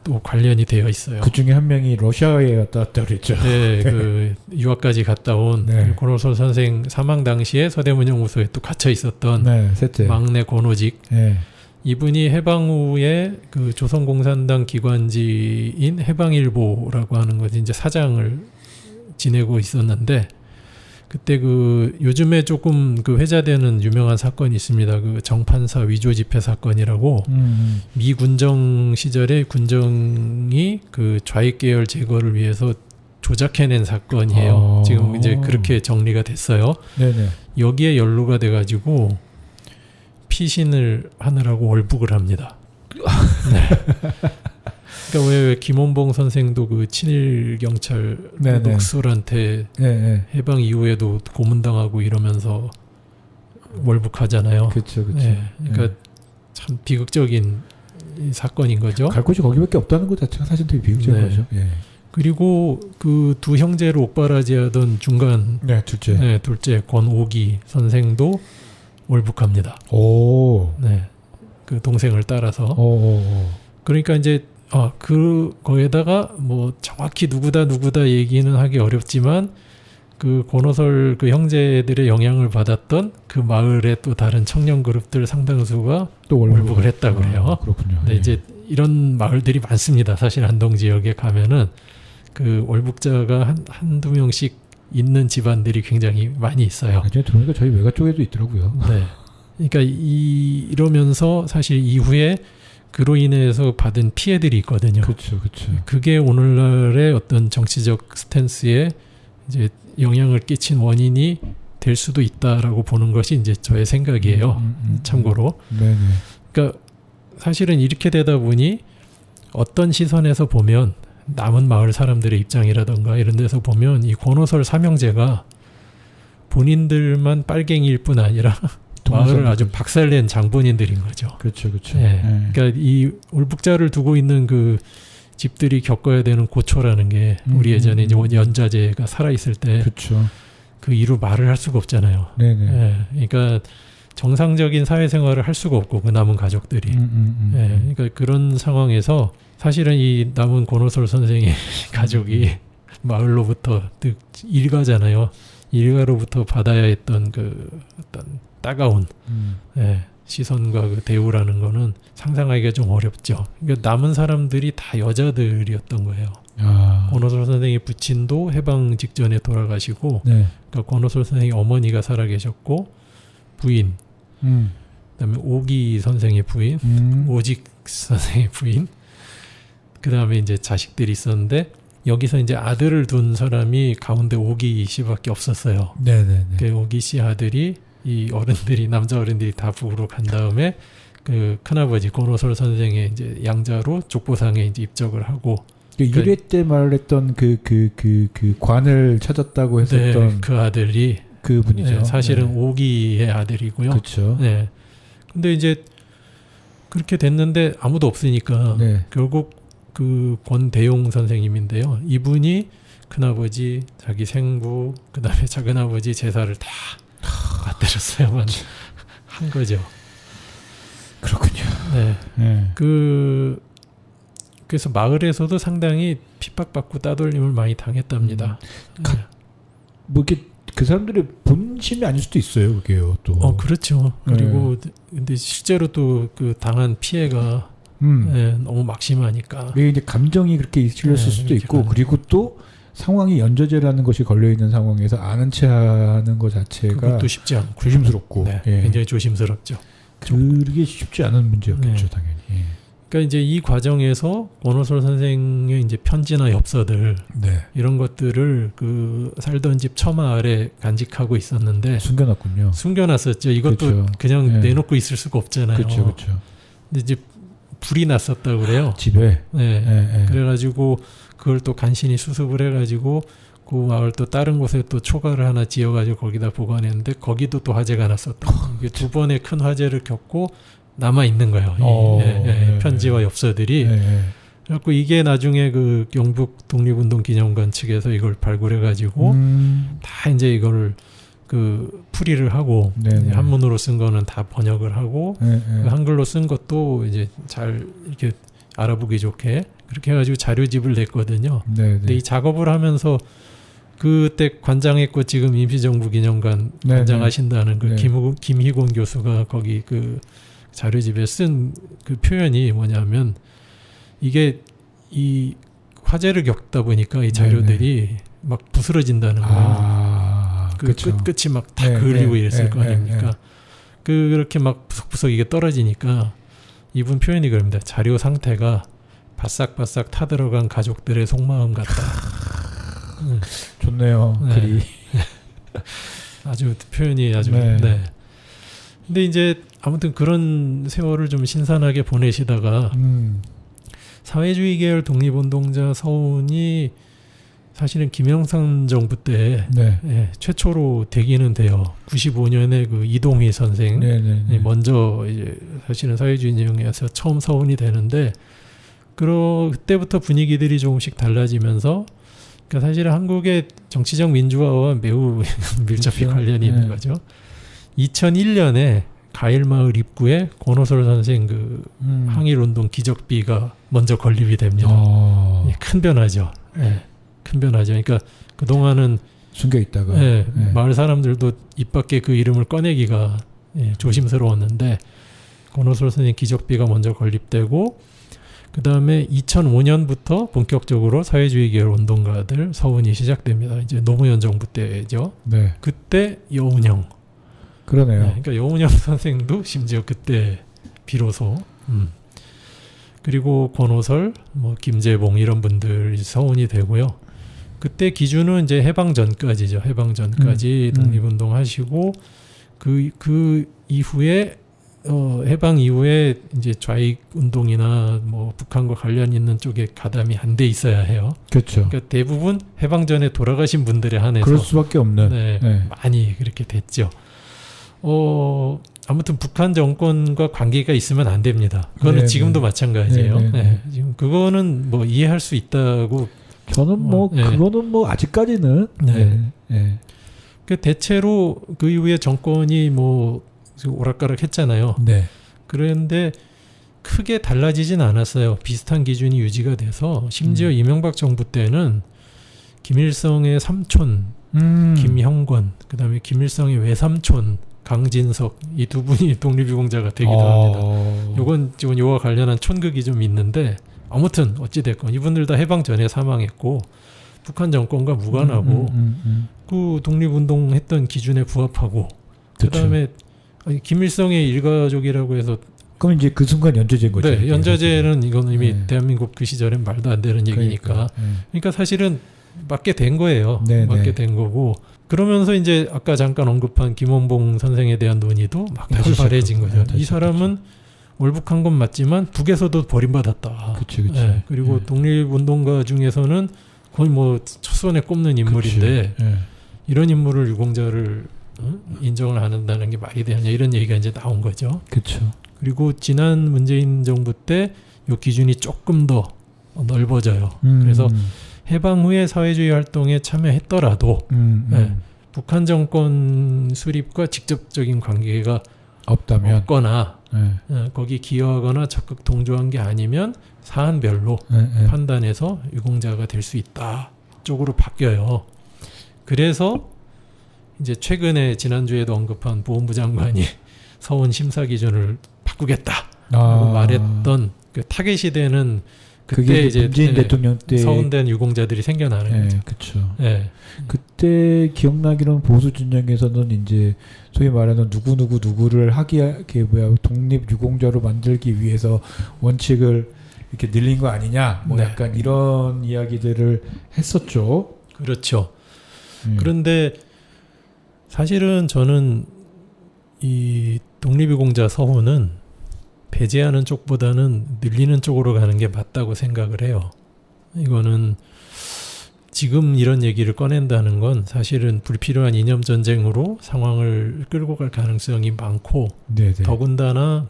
또 관련이 되어 있어요. 그 중에 한 명이 러시아에 갔다 왔다 그랬죠. 네, 그 유학까지 갔다 온 네. 권호술 선생 사망 당시에 서대문 형무소에 또 갇혀 있었던 네, 셋째. 막내 권호직. 네. 이분이 해방 후에 그 조선공산당 기관지인 해방일보라고 하는 것이 이제 사장을 지내고 있었는데 그때 그 요즘에 조금 그 회자되는 유명한 사건이 있습니다. 그 정판사 위조 집회 사건이라고 미 군정 시절에 군정이 그 좌익 계열 제거를 위해서 조작해낸 사건이에요. 지금 이제 그렇게 정리가 됐어요. 네네. 여기에 연루가 돼가지고 피신을 하느라고 월북을 합니다. 네. 그러니까 왜 김원봉 선생도 그 친일 경찰 녹술한테 해방 이후에도 고문당하고 이러면서 월북하잖아요. 그렇죠, 그렇죠. 네. 그러니까 참 비극적인 사건인 거죠. 갈 곳이 거기밖에 없다는 것 자체가 사실 되게 비극적인 거죠. 예. 그리고 그 두 형제를 옥바라지하던 중간 둘째 권오기 선생도 월북합니다. 오. 네. 그 동생을 따라서. 오. 그러니까 이제 그거에다가 뭐 정확히 누구다 얘기는 하기 어렵지만 그 권호설 그 형제들의 영향을 받았던 그 마을의 또 다른 청년 그룹들 상당수가 또 월북을 했다 그래요. 그렇군요. 근데 이제 이런 마을들이 많습니다. 사실 안동 지역에 가면은 그 월북자가 한두 명씩 있는 집안들이 굉장히 많이 있어요. 나중에 들어보니까 저희 외가 쪽에도 있더라고요. 네. 그러니까 이러면서 사실 이후에 그로 인해서 받은 피해들이 있거든요. 그렇죠, 그렇죠. 그게 오늘날의 어떤 정치적 스탠스에 이제 영향을 끼친 원인이 될 수도 있다라고 보는 것이 이제 저의 생각이에요. 참고로. 네네. 그러니까 사실은 이렇게 되다 보니 어떤 시선에서 보면 남은 마을 사람들의 입장이라던가 이런 데서 보면 이 권호설 삼형제가 본인들만 빨갱이일 뿐 아니라 마을을 아주 박살낸 장본인들인 거죠. 그렇죠, 그렇죠. 네. 그러니까 이 월북자를 두고 있는 그 집들이 겪어야 되는 고초라는 게 우리 예전에 이제 연자제가 살아 있을 때 그 이루 말을 할 수가 없잖아요. 네네. 네. 그러니까 정상적인 사회생활을 할 수가 없고 그 남은 가족들이. 네. 그러니까 그런 상황에서 사실은 이 남은 권호설 선생의 가족이 마을로부터 일가잖아요. 일가로부터 받아야 했던 그 어떤 따가운 시선과 그 대우라는 거는 상상하기가 좀 어렵죠. 그러니까 남은 사람들이 다 여자들이었던 거예요. 권호설 선생의 부친도 해방 직전에 돌아가시고, 그러니까 권호설 선생의 어머니가 살아계셨고, 부인, 그다음에 오기 선생의 부인, 오직 선생의 부인, 그다음에 이제 자식들이 있었는데 여기서 이제 아들을 둔 사람이 가운데 오기 씨밖에 없었어요. 그 오기 씨 아들이 이 어른들이 남자 어른들이 다 북으로 간 다음에 그 큰아버지 권호설 선생의 이제 양자로 족보상에 이제 입적을 하고 유래 때 말했던 그 관을 찾았다고 했었던 그 아들이 그 분이죠. 사실은 오기의 아들이고요. 그렇죠. 근데 이제 그렇게 됐는데 아무도 없으니까 결국 그 권대용 선생님인데요. 이분이 큰아버지, 자기 생부, 그다음에 작은아버지 제사를 다 받들었어야만 한 거죠. 그렇군요. 그래서 마을에서도 상당히 핍박받고 따돌림을 많이 당했답니다. 뭐 이렇게 그 사람들의 본 본심이 아닐 수도 있어요, 그게요. 또. 그렇죠. 그리고 근데 실제로 또 그 당한 피해가 너무 막심하니까. 이게 이제 감정이 그렇게 실렸을 수도 있고, 그리고 또 상황이 연좌제라는 것이 걸려 있는 상황에서 아는 체하는 것 자체가 그것도 쉽지 않고 조심스럽고, 굉장히 조심스럽죠. 그게 쉽지 않은 문제였겠죠, 당연히. 그러니까 이제 이 과정에서 권오솔 선생의 이제 편지나 엽서들 이런 것들을 그 살던 집 처마 아래 간직하고 있었는데 숨겨놨군요. 숨겨놨었죠. 이것도 그렇죠. 그냥 내놓고 있을 수가 없잖아요. 그렇죠. 근데 이제 불이 났었다고 그래요. 집에. 그래가지고 그걸 또 간신히 수습을 해가지고 그 마을 또 다른 곳에 또 초가를 하나 지어가지고 거기다 보관했는데 거기도 또 화재가 났었다. 이게 두 번의 큰 화재를 겪고 남아 있는 거예요. 편지와 엽서들이. 그래갖고 이게 나중에 그 영북 독립운동 기념관 측에서 이걸 발굴해가지고 다 이제 이걸 그 풀이를 하고 한문으로 쓴 거는 다 번역을 하고 그 한글로 쓴 것도 이제 잘 이렇게 알아보기 좋게 그렇게 해가지고 자료집을 냈거든요. 근데 이 작업을 하면서 그때 관장했고 지금 임시정부 기념관 관장하신다는 그 김희곤 교수가 거기 그 자료집에 쓴 그 표현이 뭐냐면 이게 이 화재를 겪다 보니까 이 자료들이 막 부스러진다는 거예요. 그 끝이 막 다 그을리고 이랬을 거 아닙니까? 그렇게 막 부석부석 이게 떨어지니까 이분 표현이 그럽니다. 자료 상태가 바싹바싹 타들어간 가족들의 속마음 같다. 좋네요. 글이. 아주 표현이 아주 근데 이제 아무튼 그런 세월을 좀 신선하게 보내시다가 사회주의 계열 독립운동자 서훈이 사실은 김영삼 정부 때 최초로 되기는 돼요. 95년에 그 이동희 선생 먼저 이제 사실은 사회주의 진영에서 처음 서훈이 되는데 그때부터 분위기들이 조금씩 달라지면서 그러니까 사실은 한국의 정치적 민주화와 매우 밀접히 관련이 있는 거죠. 2001년에 가일마을 입구에 권오솔 선생 그 항일운동 기적비가 먼저 건립이 됩니다. 큰 변화죠. 큰 변화죠. 그러니까 그동안은 숨겨 있다가 마을 사람들도 입 밖에 그 이름을 꺼내기가 조심스러웠는데 권오솔 선생 기적비가 먼저 건립되고 그 다음에 2005년부터 본격적으로 사회주의 계열 운동가들 서훈이 시작됩니다. 이제 노무현 정부 때죠. 그때 여운형. 그러네요. 그러니까 여운형 선생도 심지어 그때 비로소 그리고 권오솔, 뭐 김재봉 이런 분들 서훈이 되고요. 그때 기준은 이제 해방 전까지죠. 해방 전까지 독립운동 하시고 그 이후에 해방 이후에 이제 좌익 운동이나 뭐 북한과 관련 있는 쪽에 가담이 안 돼 있어야 해요. 그렇죠. 그러니까 대부분 해방 전에 돌아가신 분들에 한해서 그럴 수밖에 없는. 많이 그렇게 됐죠. 아무튼 북한 정권과 관계가 있으면 안 됩니다. 그거는 지금도 마찬가지예요. 지금 그거는 뭐 이해할 수 있다고. 저는 그거는 뭐 아직까지는. 그 대체로 그 이후에 정권이 뭐 오락가락 했잖아요. 그런데 크게 달라지진 않았어요. 비슷한 기준이 유지가 돼서 심지어 이명박 정부 때는 김일성의 삼촌 김형권, 그다음에 김일성의 외삼촌 강진석 이 두 분이 독립유공자가 되기도 합니다. 요건 지금 요와 관련한 촌극이 좀 있는데 아무튼 어찌 됐건 이분들 다 해방 전에 사망했고 북한 정권과 무관하고 그 독립운동했던 기준에 부합하고 그다음에 김일성의 일가족이라고 해서 그럼 이제 그 순간 연좌제인 거죠. 연좌제는 이건 이미 대한민국 그 시절엔 말도 안 되는 얘기니까. 그러니까 사실은 맞게 된 거예요. 맞게 된 거고. 그러면서 이제 아까 잠깐 언급한 김원봉 선생에 대한 논의도 막 활발해진 거죠. 이 사람은 월북한 건 맞지만 북에서도 버림받았다. 그리고 독립운동가 중에서는 거의 뭐 첫손에 꼽는 인물인데 이런 인물을 유공자를 인정을 안 한다는 게 말이 되느냐 이런 얘기가 이제 나온 거죠. 그리고 지난 문재인 정부 때 이 기준이 조금 더 넓어져요. 그래서 해방 후에 사회주의 활동에 참여했더라도 북한 정권 수립과 직접적인 관계가 없거나 거기 기여하거나 적극 동조한 게 아니면 사안별로 판단해서 유공자가 될 수 있다 쪽으로 바뀌어요. 그래서 이제 최근에 지난주에도 언급한 보훈부 장관이 서훈 심사 기준을 바꾸겠다라고 말했던 그 타겟이 되는 그때 이제 문재인 대통령 때 서훈된 유공자들이 생겨나는 거죠. 그렇죠. 네. 그때 기억나기로는 보수 진영에서는 이제 소위 말하는 누구를 독립 유공자로 만들기 위해서 원칙을 이렇게 늘린 거 아니냐, 뭐 네. 약간 이런 이야기들을 했었죠. 그렇죠. 그런데 사실은 저는 이 독립유공자 서훈은 배제하는 쪽보다는 늘리는 쪽으로 가는 게 맞다고 생각을 해요. 이거는 지금 이런 얘기를 꺼낸다는 건 사실은 불필요한 이념 전쟁으로 상황을 끌고 갈 가능성이 많고 네네. 더군다나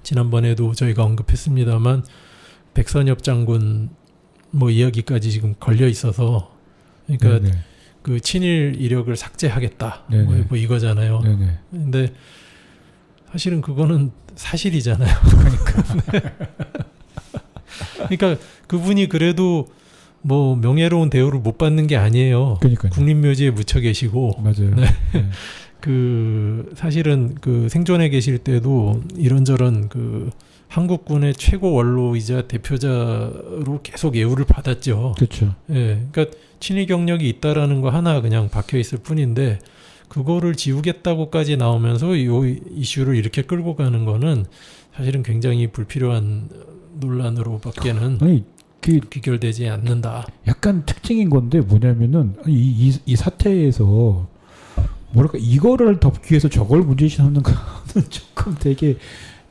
지난번에도 저희가 언급했습니다만 백선엽 장군 뭐 이야기까지 지금 걸려 있어서 그러니까 네네. 그 친일 이력을 삭제하겠다 뭐 이거잖아요. 네네. 근데 사실은 그거는 사실이잖아요. 그러니까 그분이 그래도 뭐 명예로운 대우를 못 받는 게 아니에요. 그러니까요. 국립묘지에 묻혀 계시고. 맞아요. 네. 그 사실은 그 생존해 계실 때도 이런저런 그 한국군의 최고 원로이자 대표자로 계속 예우를 받았죠. 그렇죠. 예, 그러니까 친일 경력이 있다라는 거 하나 그냥 박혀 있을 뿐인데 그거를 지우겠다고까지 나오면서 이 이슈를 이렇게 끌고 가는 거는 사실은 굉장히 불필요한 논란으로밖에는 귀결되지 않는다. 약간 특징인 건데 뭐냐면은 이 사태에서 뭐랄까 이거를 덮기 위해서 저걸 문제 삼는 거는 조금 되게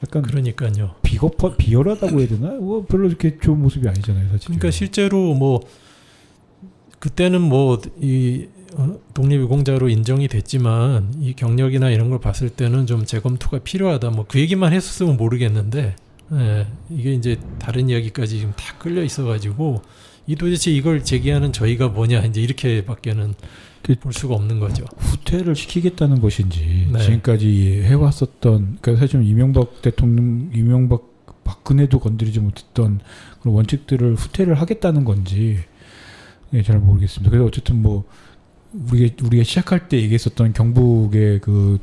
약간 그러니까요. 비열하다고 해야 되나? 뭐 별로 이렇게 좋은 모습이 아니잖아요, 사실. 그러니까 실제로 뭐 그때는 뭐 이 독립유공자로 인정이 됐지만 이 경력이나 이런 걸 봤을 때는 좀 재검토가 필요하다. 뭐 그 얘기만 했었으면 모르겠는데 예, 이게 이제 다른 이야기까지 지금 다 끌려 있어가지고 이 도대체 이걸 제기하는 저희가 뭐냐 이제 이렇게밖에는 볼 수가 없는 거죠. 후퇴를 시키겠다는 것인지 네. 지금까지 해왔었던 그러니까 사실 이명박 대통령 박근혜도 건드리지 못했던 그런 원칙들을 후퇴를 하겠다는 건지 잘 모르겠습니다. 그래서 어쨌든 뭐 우리가 시작할 때 얘기했었던 경북의 그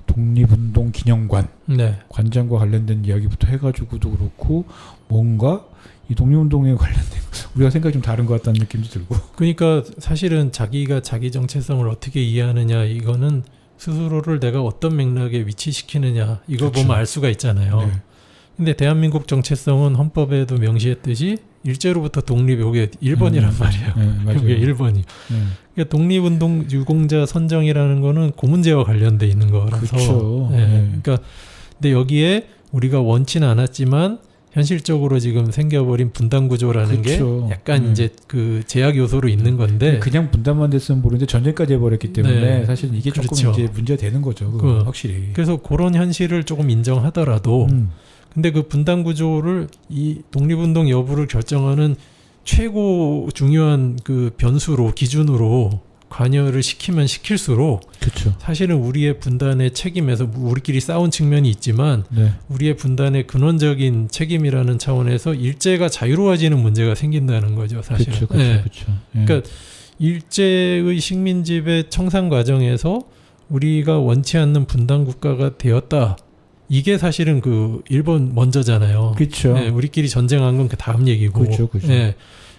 독립운동 기념관 네. 관장과 관련된 이야기부터 해가지고도 그렇고 뭔가 이 독립운동에 관련된 우리가 생각이 좀 다른 것 같다는 느낌도 들고. 그러니까 사실은 자기가 자기 정체성을 어떻게 이해하느냐 이거는 스스로를 내가 어떤 맥락에 위치시키느냐 이거 그렇죠. 보면 알 수가 있잖아요. 네. 근데 대한민국 정체성은 헌법에도 명시했듯이 일제로부터 독립이 이게 1번이란 말이에요. 네, 맞아요. 이게 1번이. 네. 그러니까 독립운동 유공자 선정이라는 거는 그 문제와 관련돼 있는 거라서. 그렇죠. 네. 네. 그러니까 근데 여기에 우리가 원치는 않았지만 현실적으로 지금 생겨버린 분단 구조라는 그렇죠. 게 약간 네. 이제 그 제약 요소로 있는 건데 그냥 분단만 됐으면 모르는데 전쟁까지 해버렸기 때문에 네. 사실 이게 그렇죠. 조금 이제 문제가 되는 거죠. 확실히. 그래서 그런 현실을 조금 인정하더라도 근데 그 분단 구조를 이 독립운동 여부를 결정하는 최고 중요한 그 변수로 기준으로 관여를 시키면 시킬수록 그렇죠. 사실은 우리의 분단의 책임에서 우리끼리 싸운 측면이 있지만 네. 우리의 분단의 근원적인 책임이라는 차원에서 일제가 자유로워지는 문제가 생긴다는 거죠. 사실은. 그렇죠. 그렇죠. 네. 그렇죠. 네. 그러니까 일제의 식민지배 청산 과정에서 우리가 원치 않는 분단 국가가 되었다. 이게 사실은 그 일본 먼저잖아요. 그렇죠. 네, 우리끼리 전쟁한 건 그 다음 얘기고. 그렇죠. 그렇죠. 네.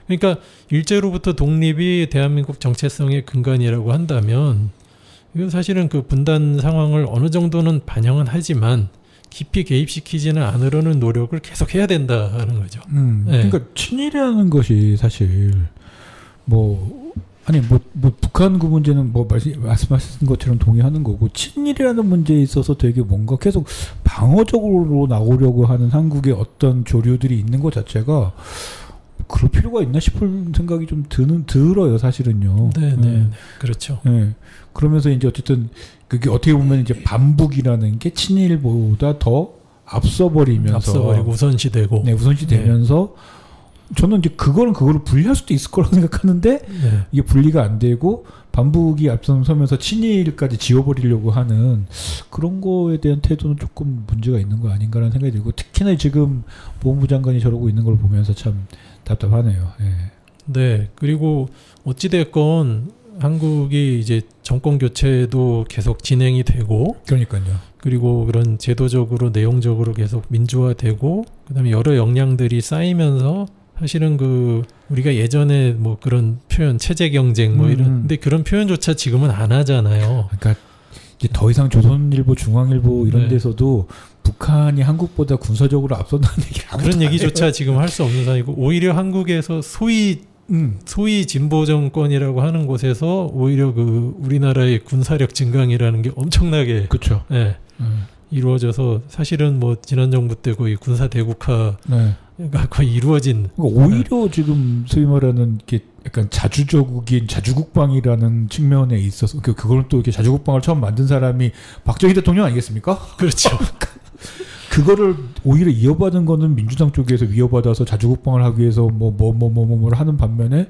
그러니까 일제로부터 독립이 대한민국 정체성의 근간이라고 한다면 이건 사실은 그 분단 상황을 어느 정도는 반영은 하지만 깊이 개입시키지는 않으려는 노력을 계속 해야 된다는 거죠. 네. 그러니까 친일이라는 것이 사실 뭐 북한 그 문제는 뭐 말씀하신 것처럼 동의하는 거고 친일이라는 문제에 있어서 되게 뭔가 계속 방어적으로 나오려고 하는 한국의 어떤 조류들이 있는 것 자체가 그럴 필요가 있나 싶은 생각이 좀 들어요, 사실은요. 네. 그렇죠. 네. 그러면서 이제 어쨌든 그게 어떻게 보면 이제 반북이라는 게 친일보다 더 앞서버리고 우선시되고. 네, 우선시되면서 저는 이제 그거를 분리할 수도 있을 거라고 생각하는데 네. 이게 분리가 안 되고 반북이 앞서면서 친일까지 지워버리려고 하는 그런 거에 대한 태도는 조금 문제가 있는 거 아닌가라는 생각이 들고 특히나 지금 보훈부 장관이 저러고 있는 걸 보면서 참 답답하네요. 네. 네. 그리고 어찌됐건 한국이 이제 정권 교체도 계속 진행이 되고 그러니까요. 그리고 그런 제도적으로 내용적으로 계속 민주화되고 그다음에 여러 역량들이 쌓이면서 사실은 그 우리가 예전에 뭐 그런 표현 체제 경쟁 뭐 이런 근데 그런 표현조차 지금은 안 하잖아요. 그러니까 이제 더 이상 조선일보, 중앙일보 이런 네. 데서도 북한이 한국보다 군사적으로 앞선다는 얘기를 그런 얘기조차 지금 할 수 없는 상황이고 오히려 한국에서 소위 진보 정권이라고 하는 곳에서 오히려 그 우리나라의 군사력 증강이라는 게 엄청나게 그렇죠. 예, 이루어져서 사실은 뭐 지난 정부 때 거의 군사 대국화가 거의 이루어진. 그러니까 오히려 지금 소위 말하는 게 약간 자주저국인 자주국방이라는 측면에 있어서 그걸 또 이렇게 자주국방을 처음 만든 사람이 박정희 대통령 아니겠습니까? 그렇죠. 그거를 오히려 이어받은 거는 민주당 쪽에서 이어받아서 자주국방을 하기 위해서 뭐를 하는 반면에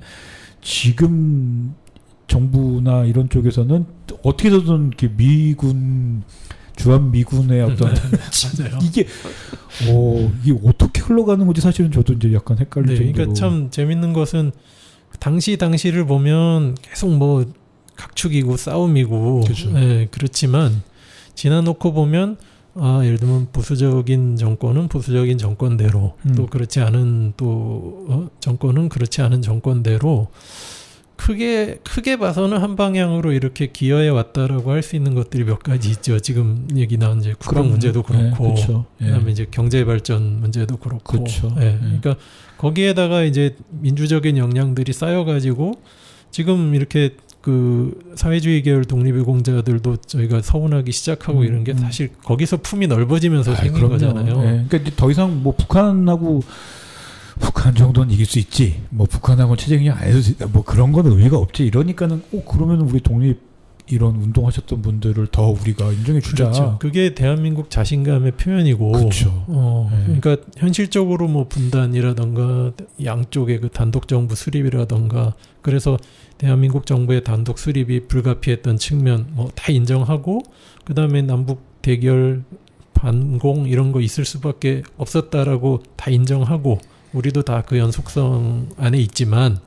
지금 정부나 이런 쪽에서는 어떻게 해서든 이렇게 미군 주한미군의 어떤 이게 어떻게 흘러가는 건지 사실은 저도 이제 약간 헷갈릴 정도로. 그러니까 참 재밌는 것은 당시를 보면 계속 뭐 각축이고 싸움이고 그렇죠. 그렇지만 지나놓고 보면 예를 들면 보수적인 정권은 보수적인 정권대로 또 그렇지 않은 또 정권은 그렇지 않은 정권대로 크게 봐서는 한 방향으로 이렇게 기여해 왔다라고 할 수 있는 것들이 몇 가지 있죠. 지금 얘기 나온 이제 국방 문제도 그렇고, 그렇죠. 그다음에 이제 경제 발전 문제도 그렇고, 그렇죠. 그러니까 거기에다가 이제 민주적인 역량들이 쌓여가지고 지금 이렇게 그 사회주의 계열 독립유공자들도 저희가 서운하기 시작하고 이런 게 사실 거기서 품이 넓어지면서 생긴 그럼요. 거잖아요. 그러니까 이제 더 이상 뭐 북한 정도는 이길 수 있지. 뭐 북한하고 체제 경쟁 안 해도 뭐 그런 건 의미가 없지. 이러니까는 그러면 우리 독립 이런 운동하셨던 분들을 더 우리가 인정해 주자. 그렇죠. 그게 대한민국 자신감의 표현이고. 그렇죠. 그러니까 현실적으로 뭐 분단이라던가 양쪽의 그 단독 정부 수립이라던가 그래서 대한민국 정부의 단독 수립이 불가피했던 측면 뭐 다 인정하고 그다음에 남북 대결 반공 이런 거 있을 수밖에 없었다라고 다 인정하고 우리도 다 그 연속성 안에 있지만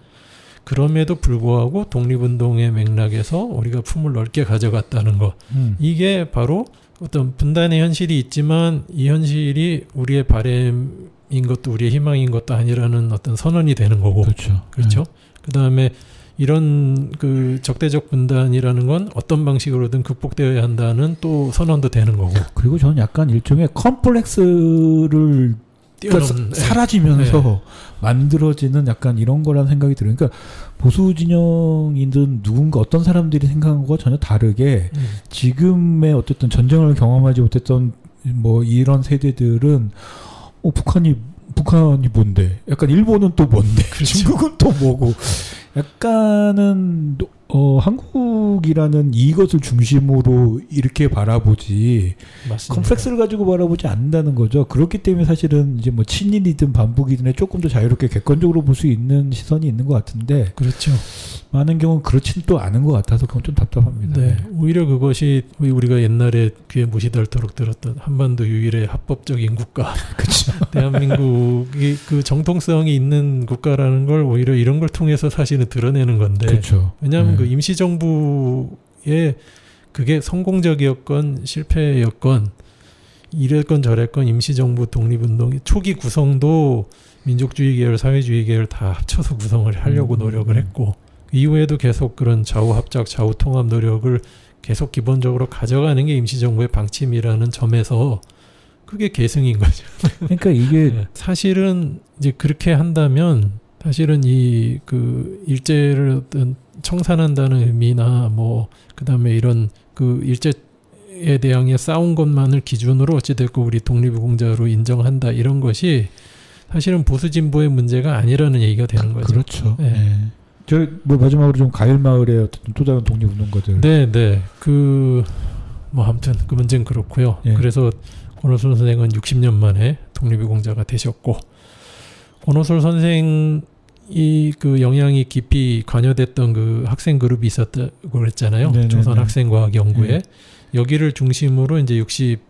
그럼에도 불구하고 독립운동의 맥락에서 우리가 품을 넓게 가져갔다는 것. 이게 바로 어떤 분단의 현실이 있지만 이 현실이 우리의 바람인 것도 우리의 희망인 것도 아니라는 어떤 선언이 되는 거고. 그렇죠. 그다음에 이런 그 적대적 분단이라는 건 어떤 방식으로든 극복되어야 한다는 또 선언도 되는 거고. 그리고 저는 약간 일종의 컴플렉스를 사라지면서 만들어지는 약간 이런 거라는 생각이 들어요. 그러니까 보수 진영이든 누군가 어떤 사람들이 생각한 것과 전혀 다르게 지금의 어쨌든 전쟁을 경험하지 못했던 뭐 이런 세대들은 북한이 뭔데? 약간 일본은 또 뭔데? 그렇죠. 중국은 또 뭐고? 약간은 한국이라는 이것을 중심으로 이렇게 바라보지 맞습니다. 컴플렉스를 가지고 바라보지 않는다는 거죠. 그렇기 때문에 사실은 이제 뭐 친일이든 반북이든 조금 더 자유롭게 객관적으로 볼 수 있는 시선이 있는 것 같은데 그렇죠. 많은 경우는 그렇지는 또 않은 것 같아서 그건 좀 답답합니다. 네, 오히려 그것이 우리가 옛날에 귀에 못이 닳도록 들었던 한반도 유일의 합법적인 국가. 그렇죠. 대한민국이 그 정통성이 있는 국가라는 걸 오히려 이런 걸 통해서 사실은 드러내는 건데. 그렇죠. 왜냐하면 그 임시정부의 그게 성공적이었건 실패였건 이랬건 저랬건 임시정부 독립운동의 초기 구성도 민족주의 계열, 사회주의 계열 다 합쳐서 구성을 하려고 노력을 했고 이후에도 계속 그런 좌우 합작, 좌우 통합 노력을 계속 기본적으로 가져가는 게 임시정부의 방침이라는 점에서 그게 계승인 거죠. 그러니까 이게 네. 사실은 이제 그렇게 한다면 사실은 이 그 일제를 어떤 청산한다는 의미나 뭐 그다음에 이런 그 일제에 대항해 싸운 것만을 기준으로 어찌됐고 우리 독립유공자로 인정한다 이런 것이 사실은 보수 진보의 문제가 아니라는 얘기가 되는 거죠. 그렇죠. 네. 저 뭐 마지막으로 좀 가일마을의 어떤 또 다른 독립운동가들. 네. 뭐 아무튼 그 문제는 그렇고요. 예. 그래서 권오술 선생은 60년 만에 독립유공자가 되셨고 권오술 선생이 그 영향이 깊이 관여됐던 그 학생 그룹이 있었다고 그랬잖아요. 네네네. 조선 학생과학 연구회. 예. 여기를 중심으로 이제 60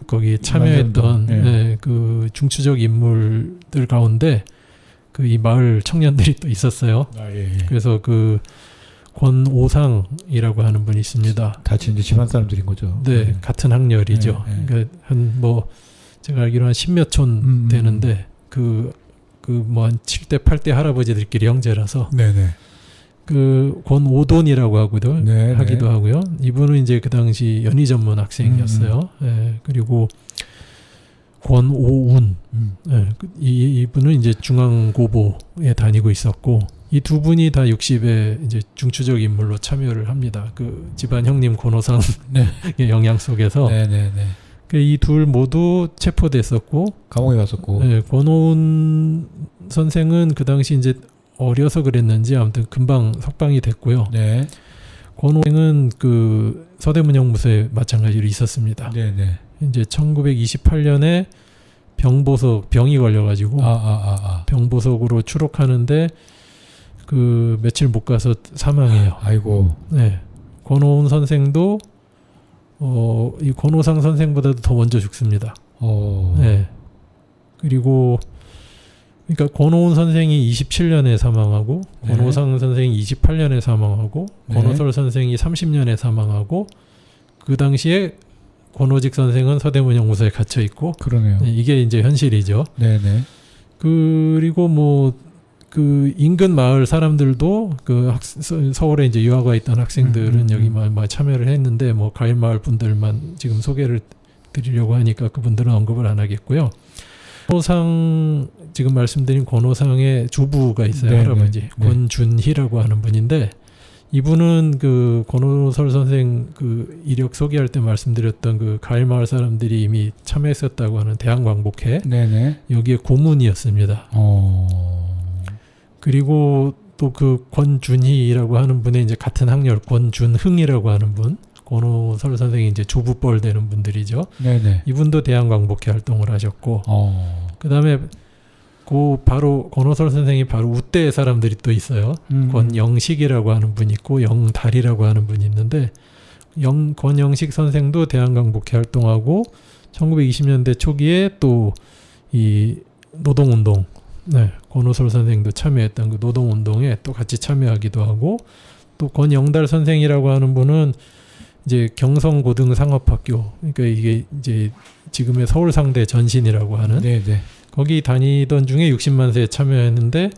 거기 참여했던 예. 그 중추적 인물들 가운데 그 이 마을 청년들이 또 있었어요. 예. 그래서 그 권오상이라고 하는 분이 있습니다. 다 이제 집안 사람들인 거죠. 네, 같은 학렬이죠. 네, 네. 그러니까 한 뭐 제가 알기로 한 10몇 촌 되는데 그 뭐 한 7대 8대 할아버지들끼리 형제라서 네네. 그 권오돈이라고 하기도 네, 하기도 하고요. 이분은 이제 그 당시 연희 전문 학생이었어요. 예, 그리고 권오운 예, 이분은 이제 중앙고보에 다니고 있었고 이 두 분이 다 60에 이제 중추적 인물로 참여를 합니다. 그 집안 형님 권오상 네. 영향 속에서 네네네. 이 둘 모두 체포됐었고 감옥에 갔었고. 네, 권오운 선생은 그 당시 이제 어려서 그랬는지 아무튼 금방 석방이 됐고요. 네. 권오행은 그 서대문 형무소에 마찬가지로 있었습니다. 네네. 이제 1928년에 병이 걸려가지고 병보석으로 추록하는데 그 며칠 못 가서 사망해요. 아이고. 네, 권오운 선생도 이 권오상 선생보다도 더 먼저 죽습니다. 네, 그리고 그러니까 권오운 선생이 27년에 사망하고 네. 권오상 선생이 28년에 사망하고 네. 권오설 선생이 30년에 사망하고 그 당시에 권오직 선생은 서대문 형무소에 갇혀 있고 그러네요. 네, 이게 이제 현실이죠. 네네. 그리고 뭐 그 인근 마을 사람들도 그 서울에 이제 유학 와 있던 학생들은 여기 막 참여를 했는데 뭐 가일 마을 분들만 지금 소개를 드리려고 하니까 그분들은 언급을 안 하겠고요. 권오상 지금 말씀드린 권오상의 주부가 있어요. 네네. 할아버지 네. 권준희라고 하는 분인데 이분은 그 권오설 선생 그 이력 소개할 때 말씀드렸던 그 가일 마을 사람들이 이미 참여했었다고 하는 대한광복회 네네. 여기에 고문이었습니다. 그리고 또 그 권준희라고 하는 분의 이제 같은 학렬 권준흥이라고 하는 분, 권오설 선생이 이제 조부뻘 되는 분들이죠. 네네. 이분도 대한광복회 활동을 하셨고, 그다음에 그 바로 권오설 선생이 바로 우대 사람들이 또 있어요. 권영식이라고 하는 분이 있고 영달이라고 하는 분이 있는데 권영식 선생도 대한광복회 활동하고 1920년대 초기에 또 이 노동운동 네, 권오설 선생도 참여했던 그 노동운동에 또 같이 참여하기도 하고 또 권영달 선생이라고 하는 분은 이제 경성고등상업학교 그러니까 이게 이제 지금의 서울상대 전신이라고 하는 네네. 거기 다니던 중에 60만 세에 참여했는데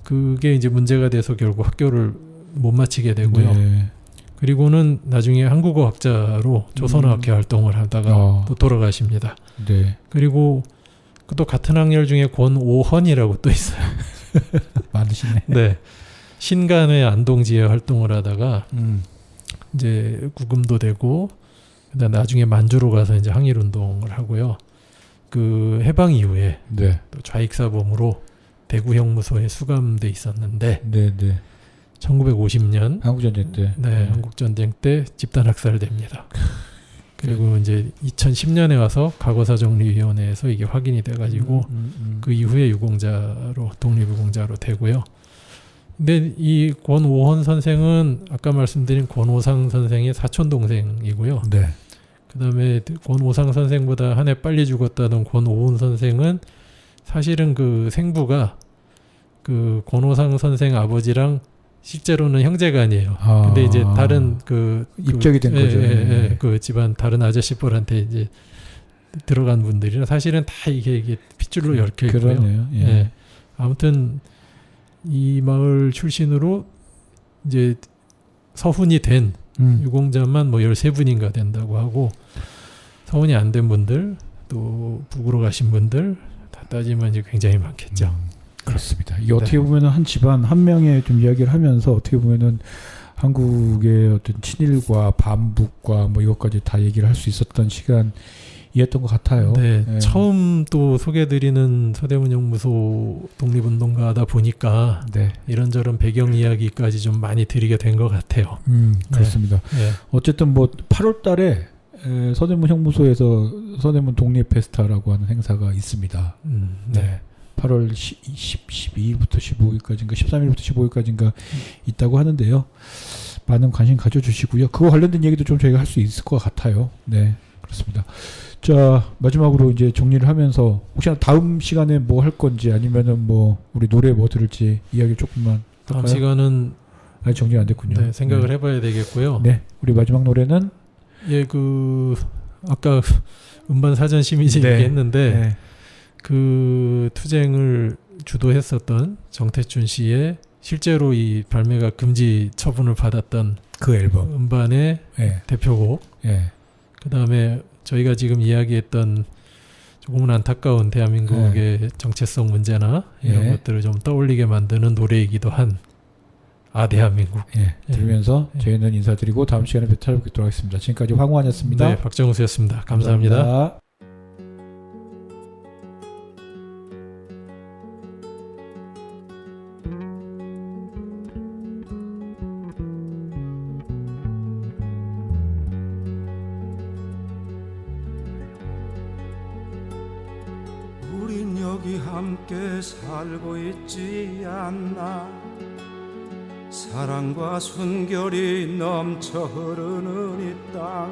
그게 이제 문제가 돼서 결국 학교를 못 마치게 되고요. 네. 그리고는 나중에 한국어 학자로 조선어학회 활동을 하다가 또 돌아가십니다. 네. 그리고 또 같은 학렬 중에 권오헌이라고 또 있어요. 많으시네. 네. 신간의 안동지에 활동을 하다가 이제 구금도 되고 그다음 나중에 만주로 가서 이제 항일운동을 하고요. 그 해방 이후에 네. 또 좌익사범으로 대구 형무소에 수감돼 있었는데 네네. 1950년 한국전쟁 때. 네, 한국전쟁 때 집단 학살됩니다. 그리고 이제 2010년에 와서 과거사정리위원회에서 이게 확인이 돼가지고 그 이후에 유공자로 독립유공자로 되고요. 근데 이 권오헌 선생은 아까 말씀드린 권오상 선생의 사촌 동생이고요. 네. 그다음에 권오상 선생보다 한 해 빨리 죽었다던 권오운 선생은 사실은 그 생부가 그 권오상 선생 아버지랑 실제로는 형제간이에요. 근데 이제 다른 입적이 된 거죠. 그 집안 다른 아저씨뻘한테 이제 들어간 분들이라 사실은 다 이게 핏줄로 얽혀 있고요. 그러네요. 예. 예. 아무튼 이 마을 출신으로 이제 서훈이 된 유공자만 뭐 13분인가 된다고 하고 서훈이 안 된 분들 또 북으로 가신 분들 다 따지면 이제 굉장히 많겠죠. 그렇습니다. 이게 어떻게 보면은 한 집안 한 명의 좀 이야기를 하면서 어떻게 보면은 한국의 어떤 친일과 반북과 뭐 이것까지 다 얘기를 할 수 있었던 시간이었던 것 같아요. 네, 처음 또 소개드리는 서대문 형무소 독립운동가다 보니까 네. 이런저런 배경 이야기까지 좀 많이 드리게 된 것 같아요. 그렇습니다. 네. 어쨌든 뭐 8월달에 서대문 형무소에서 서대문 독립 페스타라고 하는 행사가 있습니다. 네. 8월 12일부터 15일까지인가 13일부터 15일까지인가 있다고 하는데요. 많은 관심 가져주시고요. 그거 관련된 얘기도 좀 저희가 할 수 있을 것 같아요. 네, 그렇습니다. 자, 마지막으로 이제 정리를 하면서 혹시 다음 시간에 뭐 할 건지 아니면은 뭐 우리 노래 뭐 들을지 이야기 조금만 할까요? 다음 시간은 아직 정리가 안 됐군요. 네, 생각을 해봐야 되겠고요. 네, 우리 마지막 노래는 예, 그 아까 음반 사전 심의지 네. 얘기했는데 네. 그 투쟁을 주도했었던 정태춘 씨의 실제로 이 발매가 금지 처분을 받았던 그 앨범 음반의 예. 대표곡. 예. 그 다음에 저희가 지금 이야기했던 조금은 안타까운 대한민국의 정체성 문제나 이런 예. 것들을 좀 떠올리게 만드는 노래이기도 한 대한민국. 예. 들으면서 예. 저희는 인사드리고 다음 시간에 찾아뵙도록 하겠습니다. 지금까지 황우환이었습니다. 네, 박정수였습니다. 감사합니다. 우린 여기 함께 살고 있지 않나. 사랑과 순결이 넘쳐 흐르는 이 땅.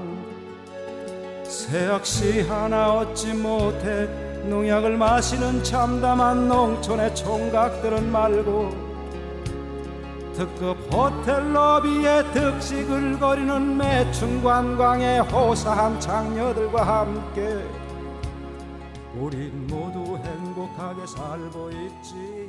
새악시 하나 얻지 못해 농약을 마시는 참담한 농촌의 총각들은 말고, 특급 호텔 로비에 득식을 거리는 매춘 관광의 호사한 장녀들과 함께 우린 모두 행복하게 살고 있지.